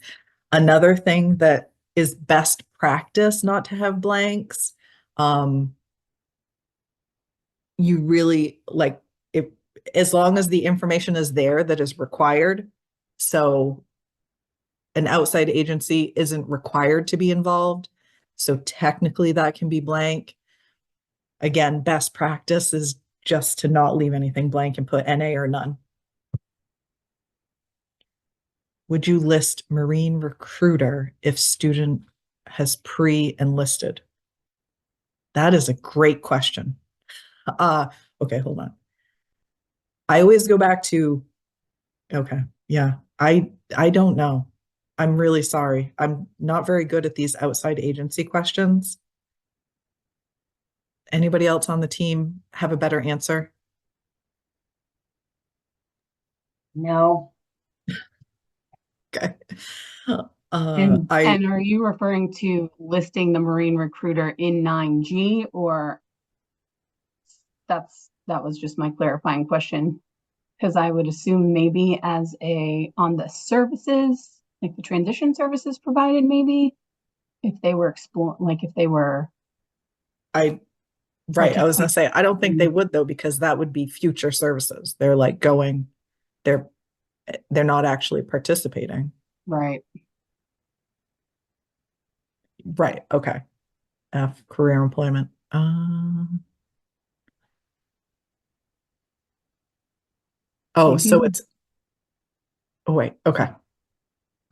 Another thing that is best practice not to have blanks. You really like if as long as the information is there that is required. So an outside agency isn't required to be involved. So technically that can be blank. Again, best practice is just to not leave anything blank and put NA or none. Would you list Marine recruiter if student has pre-enlisted? That is a great question. Okay, hold on. I always go back to, okay, yeah, I don't know. I'm really sorry. I'm not very good at these outside agency questions. Anybody else on the team have a better answer? No. Okay. And are you referring to listing the Marine recruiter in 9G, or that was just my clarifying question? Because I would assume maybe as on the services, like the transition services provided, maybe if they were Right. I was gonna say, I don't think they would though, because that would be future services. They're like going, they're not actually participating. Right. Right. Okay. F, career employment. Oh, so it's, oh wait, okay.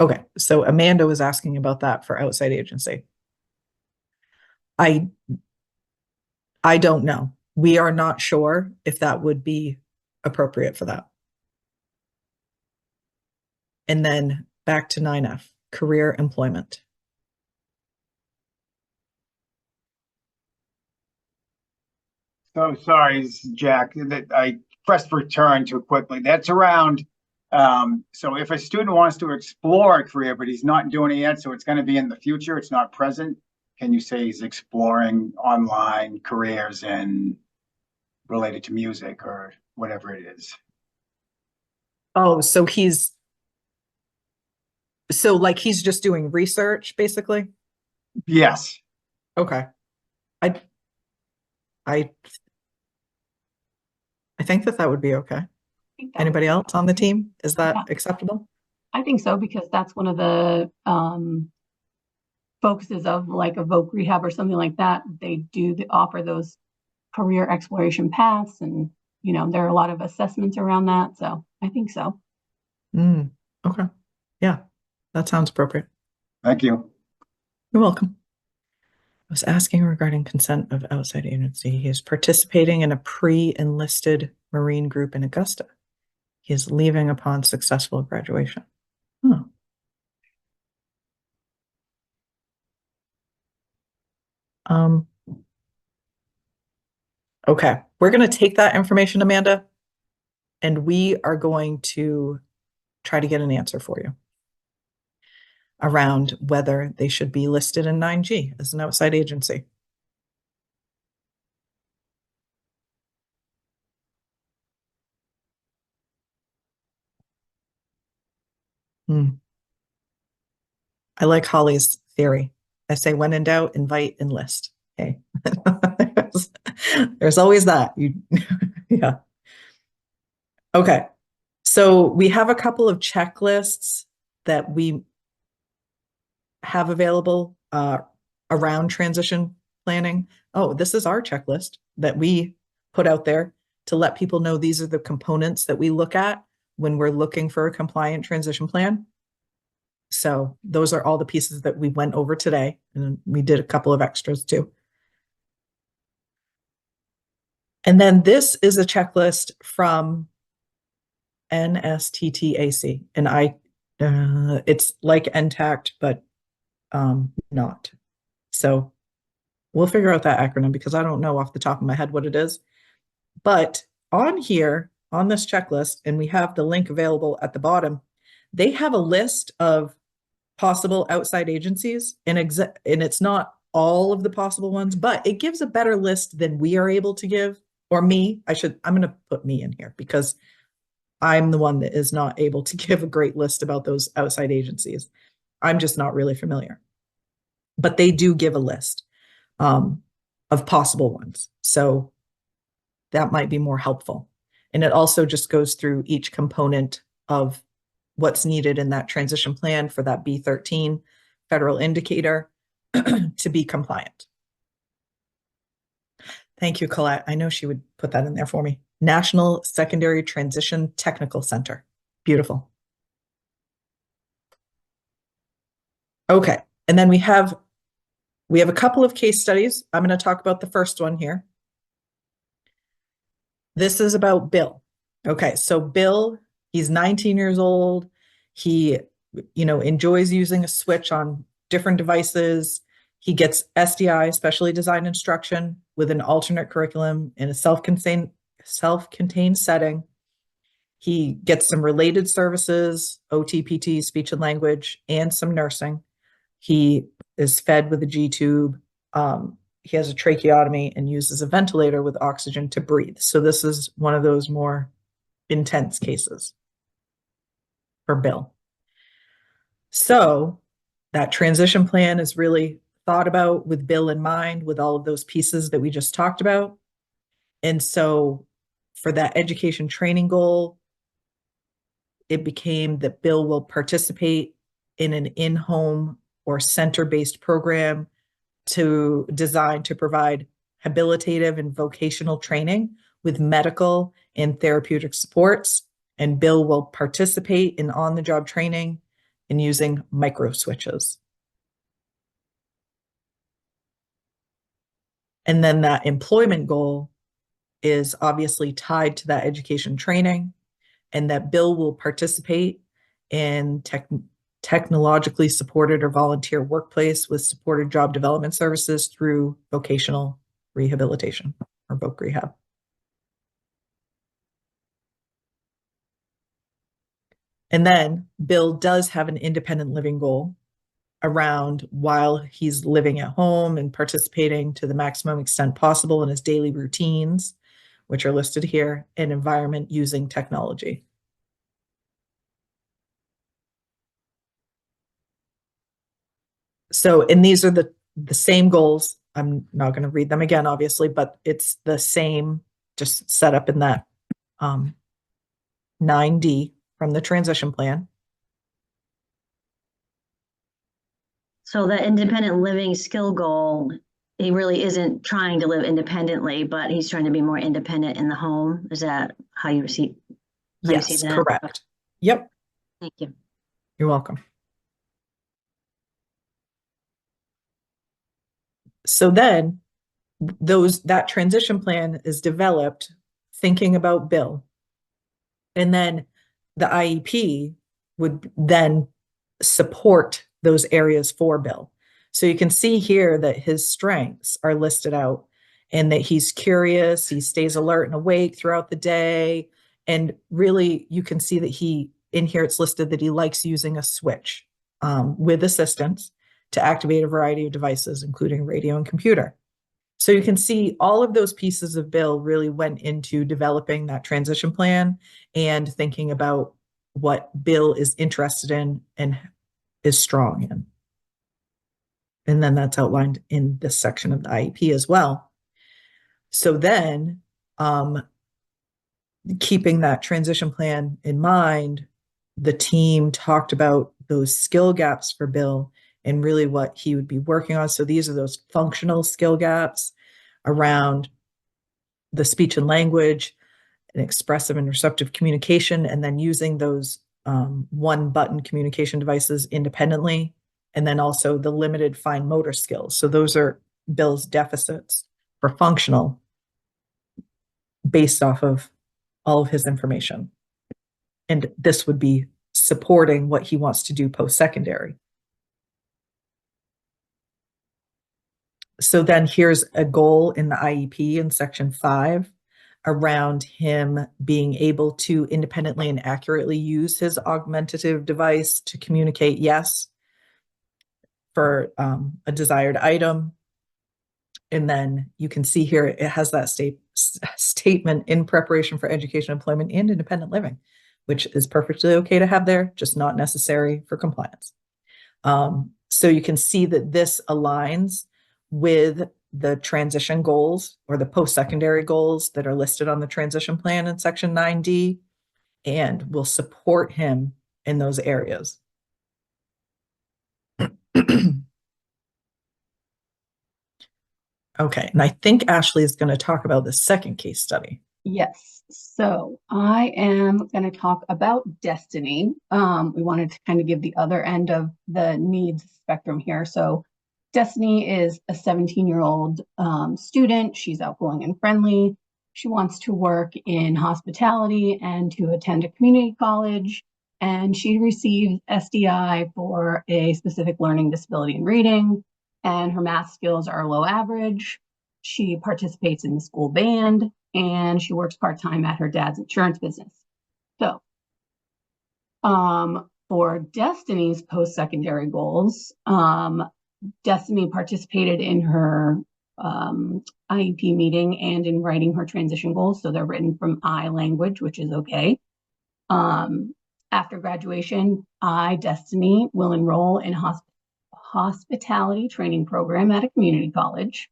Okay, so Amanda was asking about that for outside agency. I don't know. We are not sure if that would be appropriate for that. And then back to 9F, career employment. So sorry, this is Jack. That I pressed return too quickly. That's around. So if a student wants to explore a career, but he's not doing it yet, so it's going to be in the future, it's not present. Can you say he's exploring online careers and related to music or whatever it is? Oh, so like he's just doing research, basically? Yes. Okay. I think that would be okay. Anybody else on the team? Is that acceptable? I think so, because that's one of the focuses of like a voc rehab or something like that. They offer those career exploration paths, and there are a lot of assessments around that. So I think so. Okay. Yeah, that sounds appropriate. Thank you. You're welcome. I was asking regarding consent of outside agency. He is participating in a pre-enlisted Marine group in Augusta. He is leaving upon successful graduation. Okay, we're going to take that information, Amanda, and we are going to try to get an answer for you around whether they should be listed in 9G as an outside agency. I like Holly's theory. I say, when in doubt, invite, enlist. Okay. There's always that. Yeah. Okay. So we have a couple of checklists that we have available around transition planning. Oh, this is our checklist that we put out there to let people know these are the components that we look at when we're looking for a compliant transition plan. So those are all the pieces that we went over today, and we did a couple of extras too. And then this is a checklist from NSTTAC, and it's like NTACT, but not. So we'll figure out that acronym because I don't know off the top of my head what it is. But on here, on this checklist, and we have the link available at the bottom, they have a list of possible outside agencies, and it's not all of the possible ones, but it gives a better list than we are able to give, or me. I'm going to put me in here because I'm the one that is not able to give a great list about those outside agencies. I'm just not really familiar. But they do give a list of possible ones. So that might be more helpful. And it also just goes through each component of what's needed in that transition plan for that B-13 federal indicator to be compliant. Thank you, Colette. I know she would put that in there for me. National Secondary Transition Technical Center. Beautiful. Okay, and then we have a couple of case studies. I'm going to talk about the first one here. This is about Bill. Okay, so Bill, he's 19 years old. He, enjoys using a switch on different devices. He gets SDI, specially designed instruction, with an alternate curriculum in a self-contained setting. He gets some related services, OT, PT, speech and language, and some nursing. He is fed with a G-tube. He has a tracheotomy and uses a ventilator with oxygen to breathe. So this is one of those more intense cases for Bill. So that transition plan is really thought about with Bill in mind, with all of those pieces that we just talked about. And so for that education training goal, it became that Bill will participate in an in-home or center-based program designed to provide habilitative and vocational training with medical and therapeutic supports. And Bill will participate in on-the-job training and using micro switches. And then that employment goal is obviously tied to that education training, and that Bill will participate in technologically supported or volunteer workplace with supported job development services through vocational rehabilitation or voc rehab. And then Bill does have an independent living goal around while he's living at home and participating to the maximum extent possible in his daily routines, which are listed here, and environment using technology. So, and these are the same goals. I'm not going to read them again, obviously, but it's the same, just set up in that 9D from the transition plan. So the independent living skill goal, he really isn't trying to live independently, but he's trying to be more independent in the home. Is that how you see? Yes, correct. Yep. Thank you. You're welcome. So then that transition plan is developed thinking about Bill. And then the IEP would then support those areas for Bill. So you can see here that his strengths are listed out, and that he's curious, he stays alert and awake throughout the day. And really, you can see that in here it's listed that he likes using a switch with assistance to activate a variety of devices, including radio and computer. So you can see all of those pieces of Bill really went into developing that transition plan and thinking about what Bill is interested in and is strong in. And then that's outlined in this section of the IEP as well. So then, keeping that transition plan in mind, the team talked about those skill gaps for Bill and really what he would be working on. So these are those functional skill gaps around the speech and language and expressive and receptive communication, and then using those one-button communication devices independently, and then also the limited fine motor skills. So those are Bill's deficits for functional based off of all of his information. And this would be supporting what he wants to do post-secondary. So then here's a goal in the IEP in section 5 around him being able to independently and accurately use his augmentative device to communicate yes for a desired item, And then you can see here, it has that statement in preparation for education, employment, and independent living, which is perfectly okay to have there, just not necessary for compliance. So you can see that this aligns with the transition goals or the post-secondary goals that are listed on the transition plan in section 9D, and will support him in those areas. Okay, and I think Ashley is going to talk about the second case study. Yes, so I am going to talk about Destiny. We wanted to kind of give the other end of the needs spectrum here. So Destiny is a 17-year-old student. She's outgoing and friendly. She wants to work in hospitality and to attend a community college. And she received SDI for a specific learning disability in reading, and her math skills are low average. She participates in the school band, and she works part-time at her dad's insurance business. So for Destiny's post-secondary goals, Destiny participated in her IEP meeting and in writing her transition goals. So they're written from I language, which is okay. After graduation, Destiny, will enroll in hospitality training program at a community college.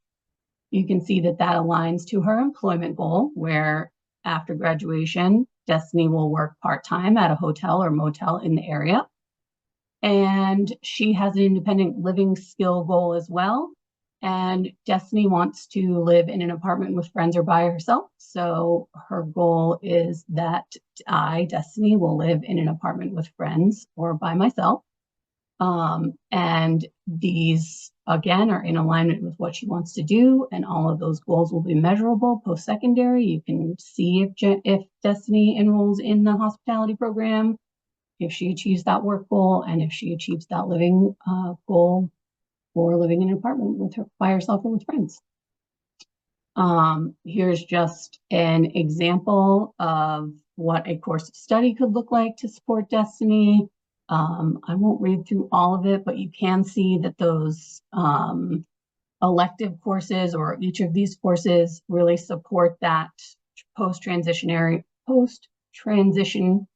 You can see that that aligns to her employment goal, where after graduation, Destiny will work part-time at a hotel or motel in the area. And she has an independent living skill goal as well. And Destiny wants to live in an apartment with friends or by herself. So her goal is that Destiny, will live in an apartment with friends or by myself. And these, again, are in alignment with what she wants to do. And all of those goals will be measurable post-secondary. You can see if Destiny enrolls in the hospitality program, if she achieves that work goal, and if she achieves that living goal for living in an apartment with her by herself or with friends. Here's just an example of what a course of study could look like to support Destiny. I won't read through all of it, but you can see that those elective courses, or each of these courses, really support that post-transition,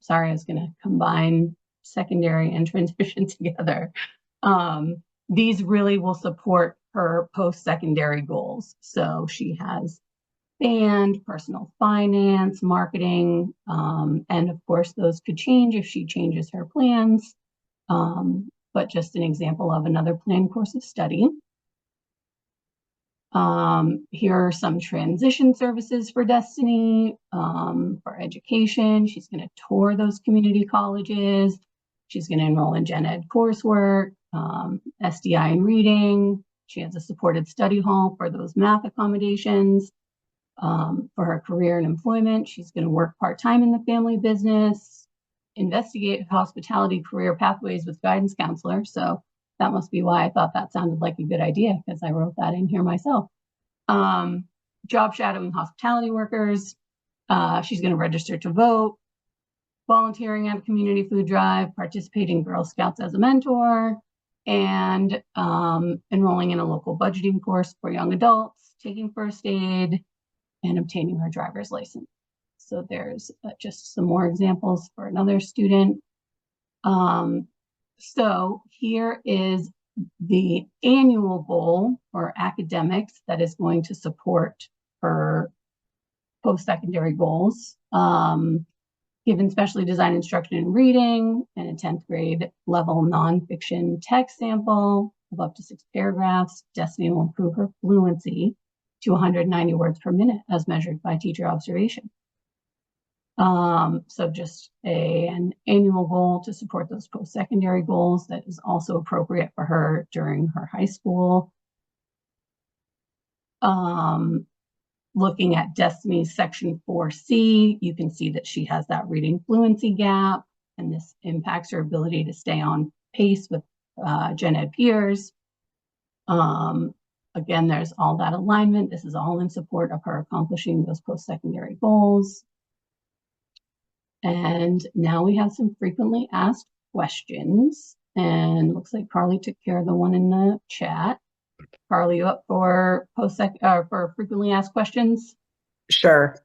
sorry, I was going to combine secondary and transition together. These really will support her post-secondary goals. So she has band, personal finance, marketing, and of course those could change if she changes her plans, but just an example of another planned course of study. Here are some transition services for Destiny, for education. She's going to tour those community colleges. She's going to enroll in gen ed coursework, SDI in reading. She has a supported study hall for those math accommodations. For her career and employment, she's going to work part-time in the family business, investigate hospitality career pathways with guidance counselor. So that must be why I thought that sounded like a good idea, because I wrote that in here myself. Job shadowing hospitality workers. She's going to register to vote, volunteering at a community food drive, participate in Girl Scouts as a mentor, and enrolling in a local budgeting course for young adults, taking first aid, and obtaining her driver's license. So there's just some more examples for another student. So here is the annual goal for academics that is going to support her post-secondary goals. Given specially designed instruction in reading and a 10th grade level nonfiction text sample of up to 6 paragraphs, Destiny will improve her fluency to 190 words per minute as measured by teacher observation. So just an annual goal to support those post-secondary goals that is also appropriate for her during her high school. Looking at Destiny's section 4C, you can see that she has that reading fluency gap, and this impacts her ability to stay on pace with gen ed peers. Again, there's all that alignment. This is all in support of her accomplishing those post-secondary goals. And now we have some frequently asked questions, and looks like Carly took care of the one in the chat. Carly, you up for for frequently asked questions? Sure.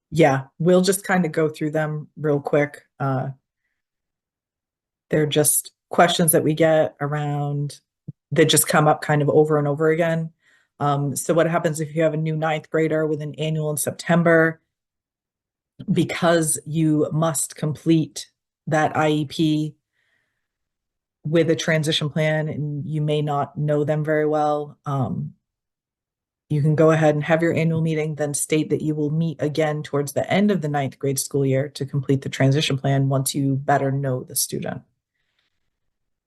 Yeah, we'll just kind of go through them real quick. They're just questions that we get around that just come up kind of over and over again. So what happens if you have a new ninth grader with an annual in September? Because you must complete that IEP with a transition plan and you may not know them very well, you can go ahead and have your annual meeting, then state that you will meet again towards the end of the ninth grade school year to complete the transition plan once you better know the student.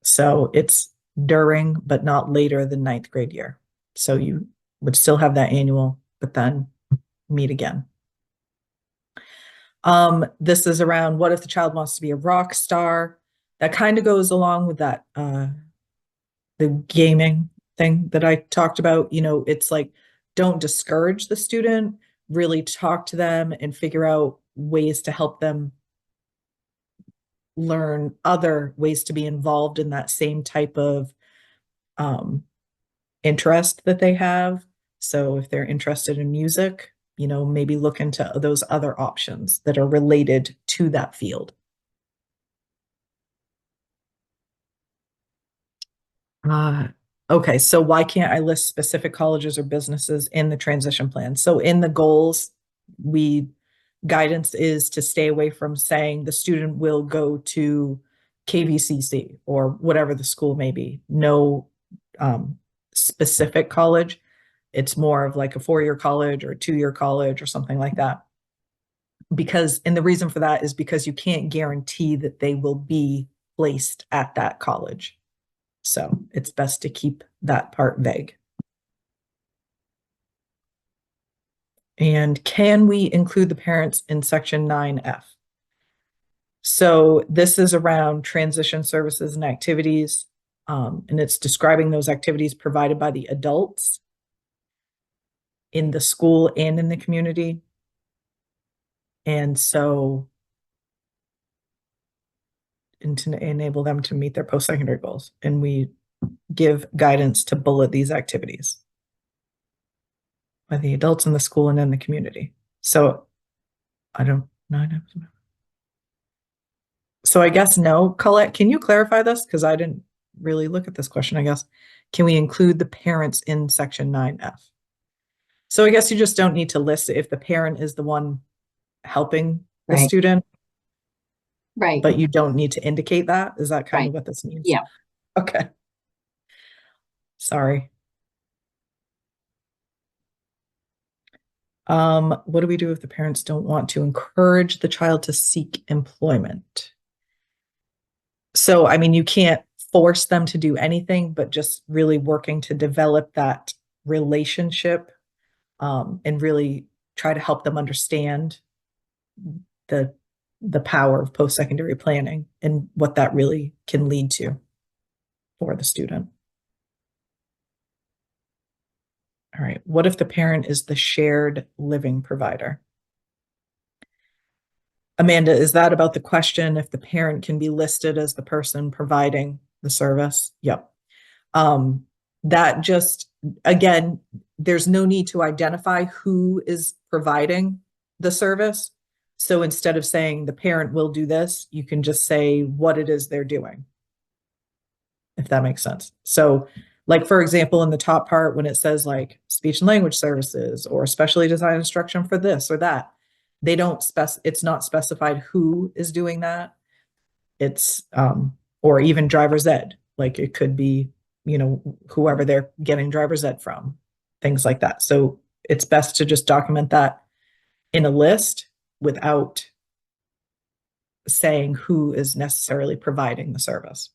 So it's during, but not later than ninth grade year. So you would still have that annual, but then meet again. This is around what if the child wants to be a rock star? That kind of goes along with that, the gaming thing that I talked about. You know, it's like, don't discourage the student, really talk to them and figure out ways to help them learn other ways to be involved in that same type of interest that they have. So if they're interested in music, you know, maybe look into those other options that are related to that field. Okay, so why can't I list specific colleges or businesses in the transition plan? So in the goals, guidance is to stay away from saying the student will go to KVCC or whatever the school may be. No specific college. It's more of like a 4-year college or a 2-year college or something like that. And the reason for that is because you can't guarantee that they will be placed at that college. So it's best to keep that part vague. And can we include the parents in section 9F? So this is around transition services and activities, and it's describing those activities provided by the adults in the school and in the community. And so, and to enable them to meet their post-secondary goals. And we give guidance to bullet these activities by the adults in the school and in the community. So I don't know. So I guess no. Colette, can you clarify this? Because I didn't really look at this question, I guess. Can we include the parents in section 9F? So I guess you just don't need to list it if the parent is the one helping the Right. student, Right. but you don't need to indicate that. Is that kind of Right. what this means? Yeah. Okay. Sorry. What do we do if the parents don't want to encourage the child to seek employment? So, I mean, you can't force them to do anything, but just really working to develop that relationship, and really try to help them understand the power of post-secondary planning and what that really can lead to for the student. All right, what if the parent is the shared living provider? Amanda, is that about the question if the parent can be listed as the person providing the service? Yep. That just, again, there's no need to identify who is providing the service. So instead of saying the parent will do this, you can just say what it is they're doing, if that makes sense. So like, for example, in the top part, when it says like speech and language services or specially designed instruction for this or that, they don't it's not specified who is doing that. It's, or even driver's ed, like it could be, you know, whoever they're getting driver's ed from, things like that. So it's best to just document that in a list without saying who is necessarily providing the service.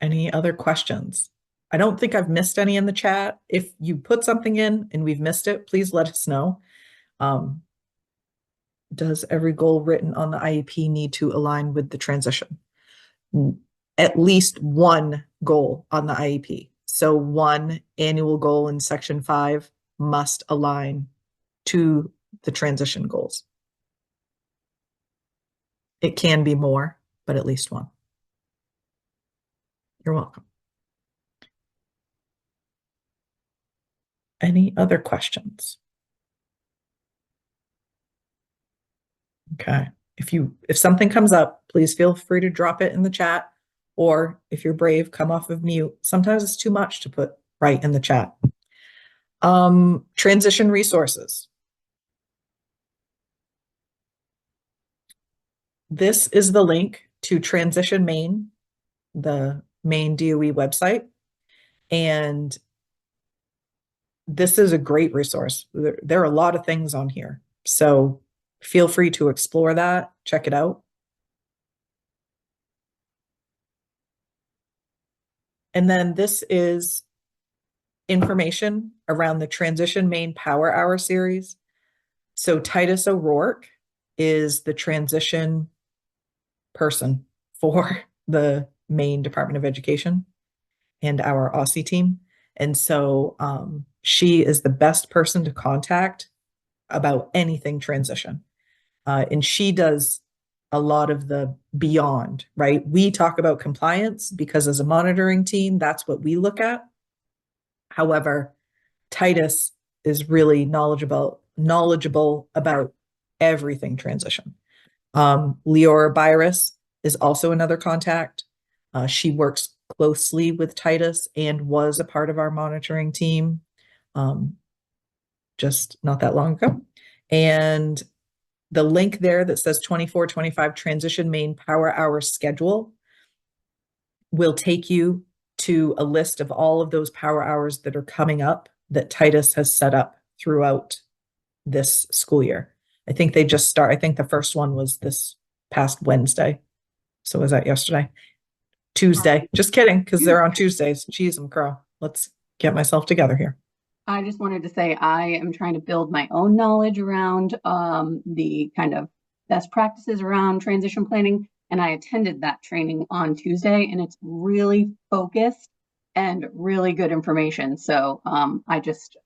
Any other questions? I don't think I've missed any in the chat. If you put something in and we've missed it, please let us know. Does every goal written on the IEP need to align with the transition? At least one goal on the IEP. So one annual goal in section 5 must align to the transition goals. It can be more, but at least one. You're welcome. Any other questions? Okay. If something comes up, please feel free to drop it in the chat, or if you're brave, come off of mute. Sometimes it's too much to put right in the chat. Transition resources. This is the link to Transition Maine, the Maine DOE website. And this is a great resource. There are a lot of things on here. So feel free to explore that, check it out. And then this is information around the Transition Maine Power Hour series. So Titus O'Rourke is the transition person for the Maine Department of Education and our Aussie team. And so she is the best person to contact about anything transition. And she does a lot of the beyond, right? We talk about compliance because as a monitoring team, that's what we look at. However, Titus is really knowledgeable about everything transition. Leora Byris is also another contact. She works closely with Titus and was a part of our monitoring team just not that long ago. And the link there that says 24-25 Transition Maine Power Hour schedule will take you to a list of all of those power hours that are coming up that Titus has set up throughout this school year. I think they just start. I think the first one was this past Wednesday. So was that yesterday? Tuesday. Just kidding, because they're on Tuesdays. Jeez, I'm crow. Let's get myself together here. I just wanted to say I am trying to build my own knowledge around the kind of best practices around transition planning. And I attended that training on Tuesday, and it's really focused and really good information. So I just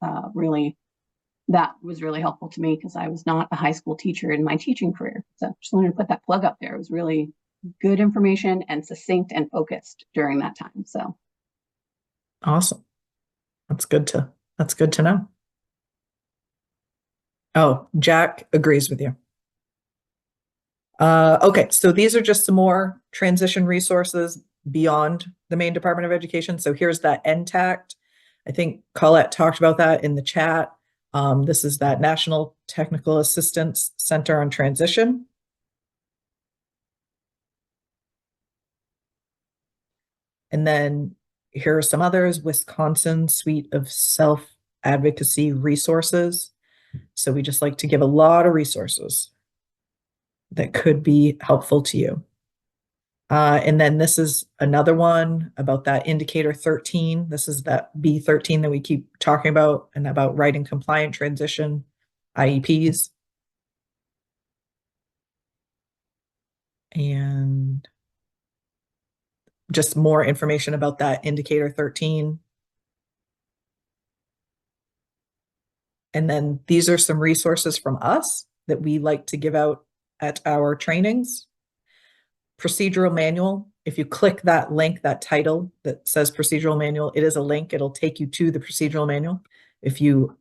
that was really helpful to me because I was not a high school teacher in my teaching career. So just wanted to put that plug up there. It was really good information and succinct and focused during that time. So awesome. That's good to know. Oh, Jack agrees with you. Okay, so these are just some more transition resources beyond the Maine Department of Education. So here's that NTACT. I think Colette talked about that in the chat. This is that National Technical Assistance Center on Transition. And then here are some others, Wisconsin Suite of Self-Advocacy Resources. So we just like to give a lot of resources that could be helpful to you. And then this is another one about that indicator 13. This is that B-13 that we keep talking about, and about writing compliant transition IEPs. And just more information about that indicator 13. And then these are some resources from us that we like to give out at our trainings. Procedural manual. If you click that link, that title that says procedural manual, it is a link. It'll take you to the procedural manual. If you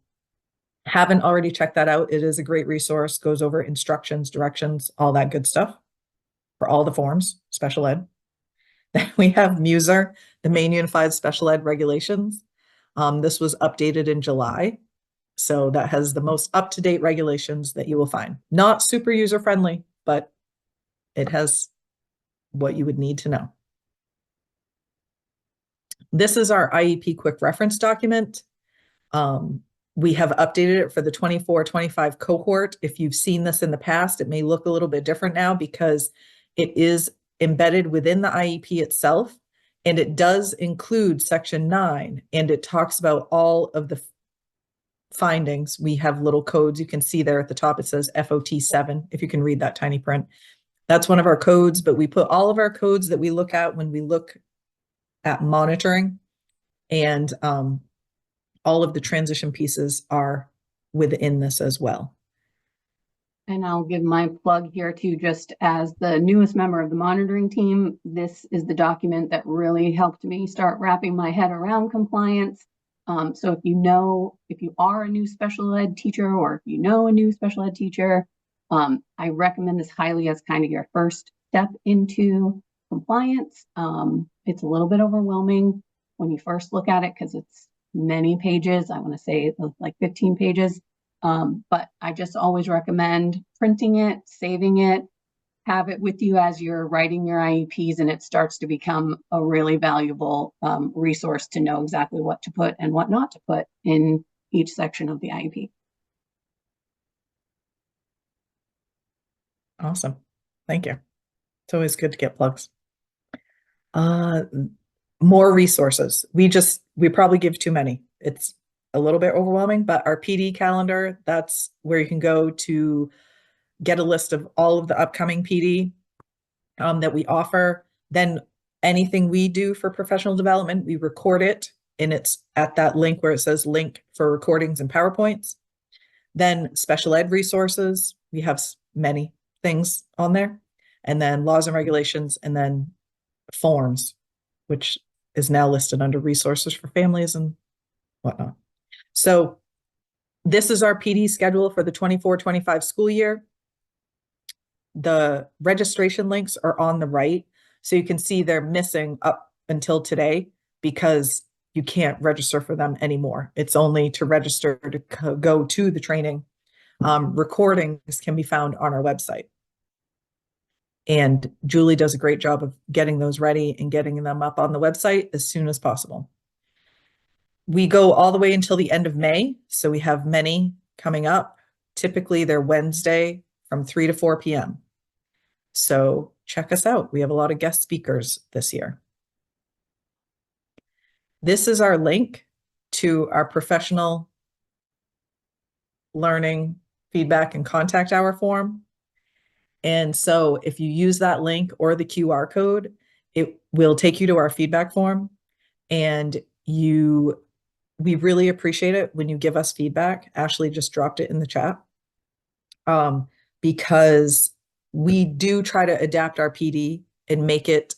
haven't already checked that out, it is a great resource, goes over instructions, directions, all that good stuff for all the forms, special ed. Then we have MUSER, the Maine Unified Special Ed Regulations. This was updated in July. So that has the most up-to-date regulations that you will find. Not super user-friendly, but it has what you would need to know. This is our IEP quick reference document. We have updated it for the 24-25 cohort. If you've seen this in the past, it may look a little bit different now because it is embedded within the IEP itself, and it does include section 9, and it talks about all of the findings. We have little codes. You can see there at the top, it says FOT 7, if you can read that tiny print. That's one of our codes, but we put all of our codes that we look at when we look at monitoring, and all of the transition pieces are within this as well. And I'll give my plug here too, just as the newest member of the monitoring team. This is the document that really helped me start wrapping my head around compliance. So if you are a new special ed teacher, or if you know a new special ed teacher, I recommend this highly as kind of your first step into compliance. It's a little bit overwhelming when you first look at it because it's many pages. I want to say like 15 pages. But I just always recommend printing it, saving it, have it with you as you're writing your IEPs, and it starts to become a really valuable resource to know exactly what to put and what not to put in each section of the IEP. Awesome. Thank you. It's always good to get plugs. More resources. We probably give too many. It's a little bit overwhelming, but our PD calendar, that's where you can go to get a list of all of the upcoming PD that we offer. Then anything we do for professional development, we record it, and it's at that link where it says link for recordings and PowerPoints. Then special ed resources, we have many things on there. And then laws and regulations, and then forms, which is now listed under resources for families and whatnot. So this is our PD schedule for the 24-25 school year. The registration links are on the right. So you can see they're missing up until today because you can't register for them anymore. It's only to register to go to the training. Recordings can be found on our website. And Julie does a great job of getting those ready and getting them up on the website as soon as possible. We go all the way until the end of May. So we have many coming up. Typically they're Wednesday from 3 to 4 p.m. So check us out. We have a lot of guest speakers this year. This is our link to our professional learning feedback and contact hour form. And so if you use that link or the QR code, it will take you to our feedback form. And we really appreciate it when you give us feedback. Ashley just dropped it in the chat. Because we do try to adapt our PD and make it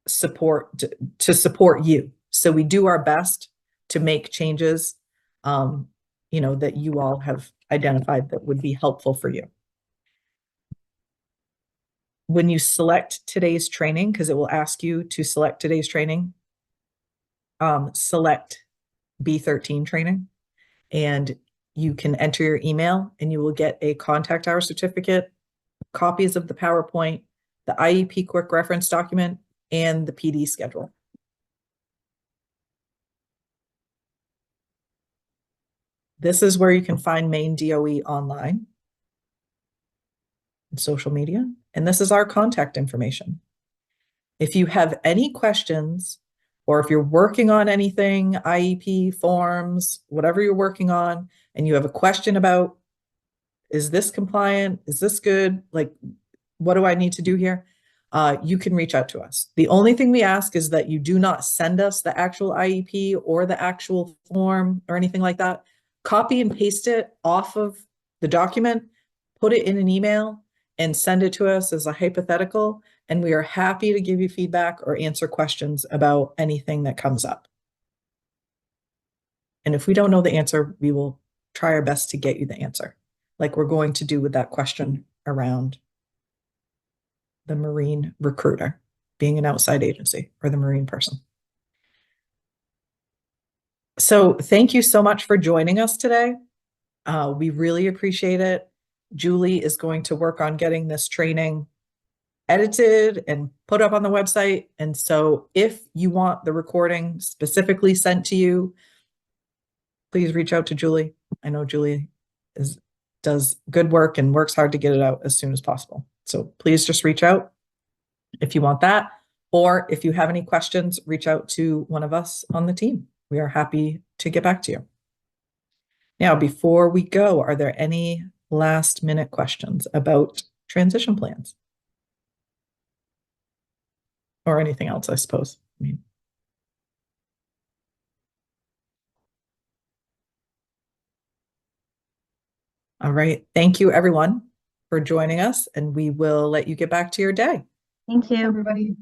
to support you. So we do our best to make changes, that you all have identified that would be helpful for you. When you select today's training, because it will ask you to select today's training, select B-13 training, and you can enter your email and you will get a contact hour certificate, copies of the PowerPoint, the IEP quick reference document, and the PD schedule. This is where you can find Maine DOE online and social media. And this is our contact information. If you have any questions, or if you're working on anything, IEP forms, whatever you're working on, and you have a question about, is this compliant? Is this good? Like, what do I need to do here? You can reach out to us. The only thing we ask is that you do not send us the actual IEP or the actual form or anything like that. Copy and paste it off of the document, put it in an email, and send it to us as a hypothetical. And we are happy to give you feedback or answer questions about anything that comes up. And if we don't know the answer, we will try our best to get you the answer, like we're going to do with that question around the Marine recruiter being an outside agency, or the Marine person. So thank you so much for joining us today. We really appreciate it. Julie is going to work on getting this training edited and put up on the website. And so if you want the recording specifically sent to you, please reach out to Julie. I know Julie does good work and works hard to get it out as soon as possible. So please just reach out if you want that, or if you have any questions, reach out to one of us on the team. We are happy to get back to you. Now, before we go, are there any last minute questions about transition plans? Or anything else, I suppose. All right. Thank you, everyone. for joining us, and we will let you get back to your day. Thank you. Everybody.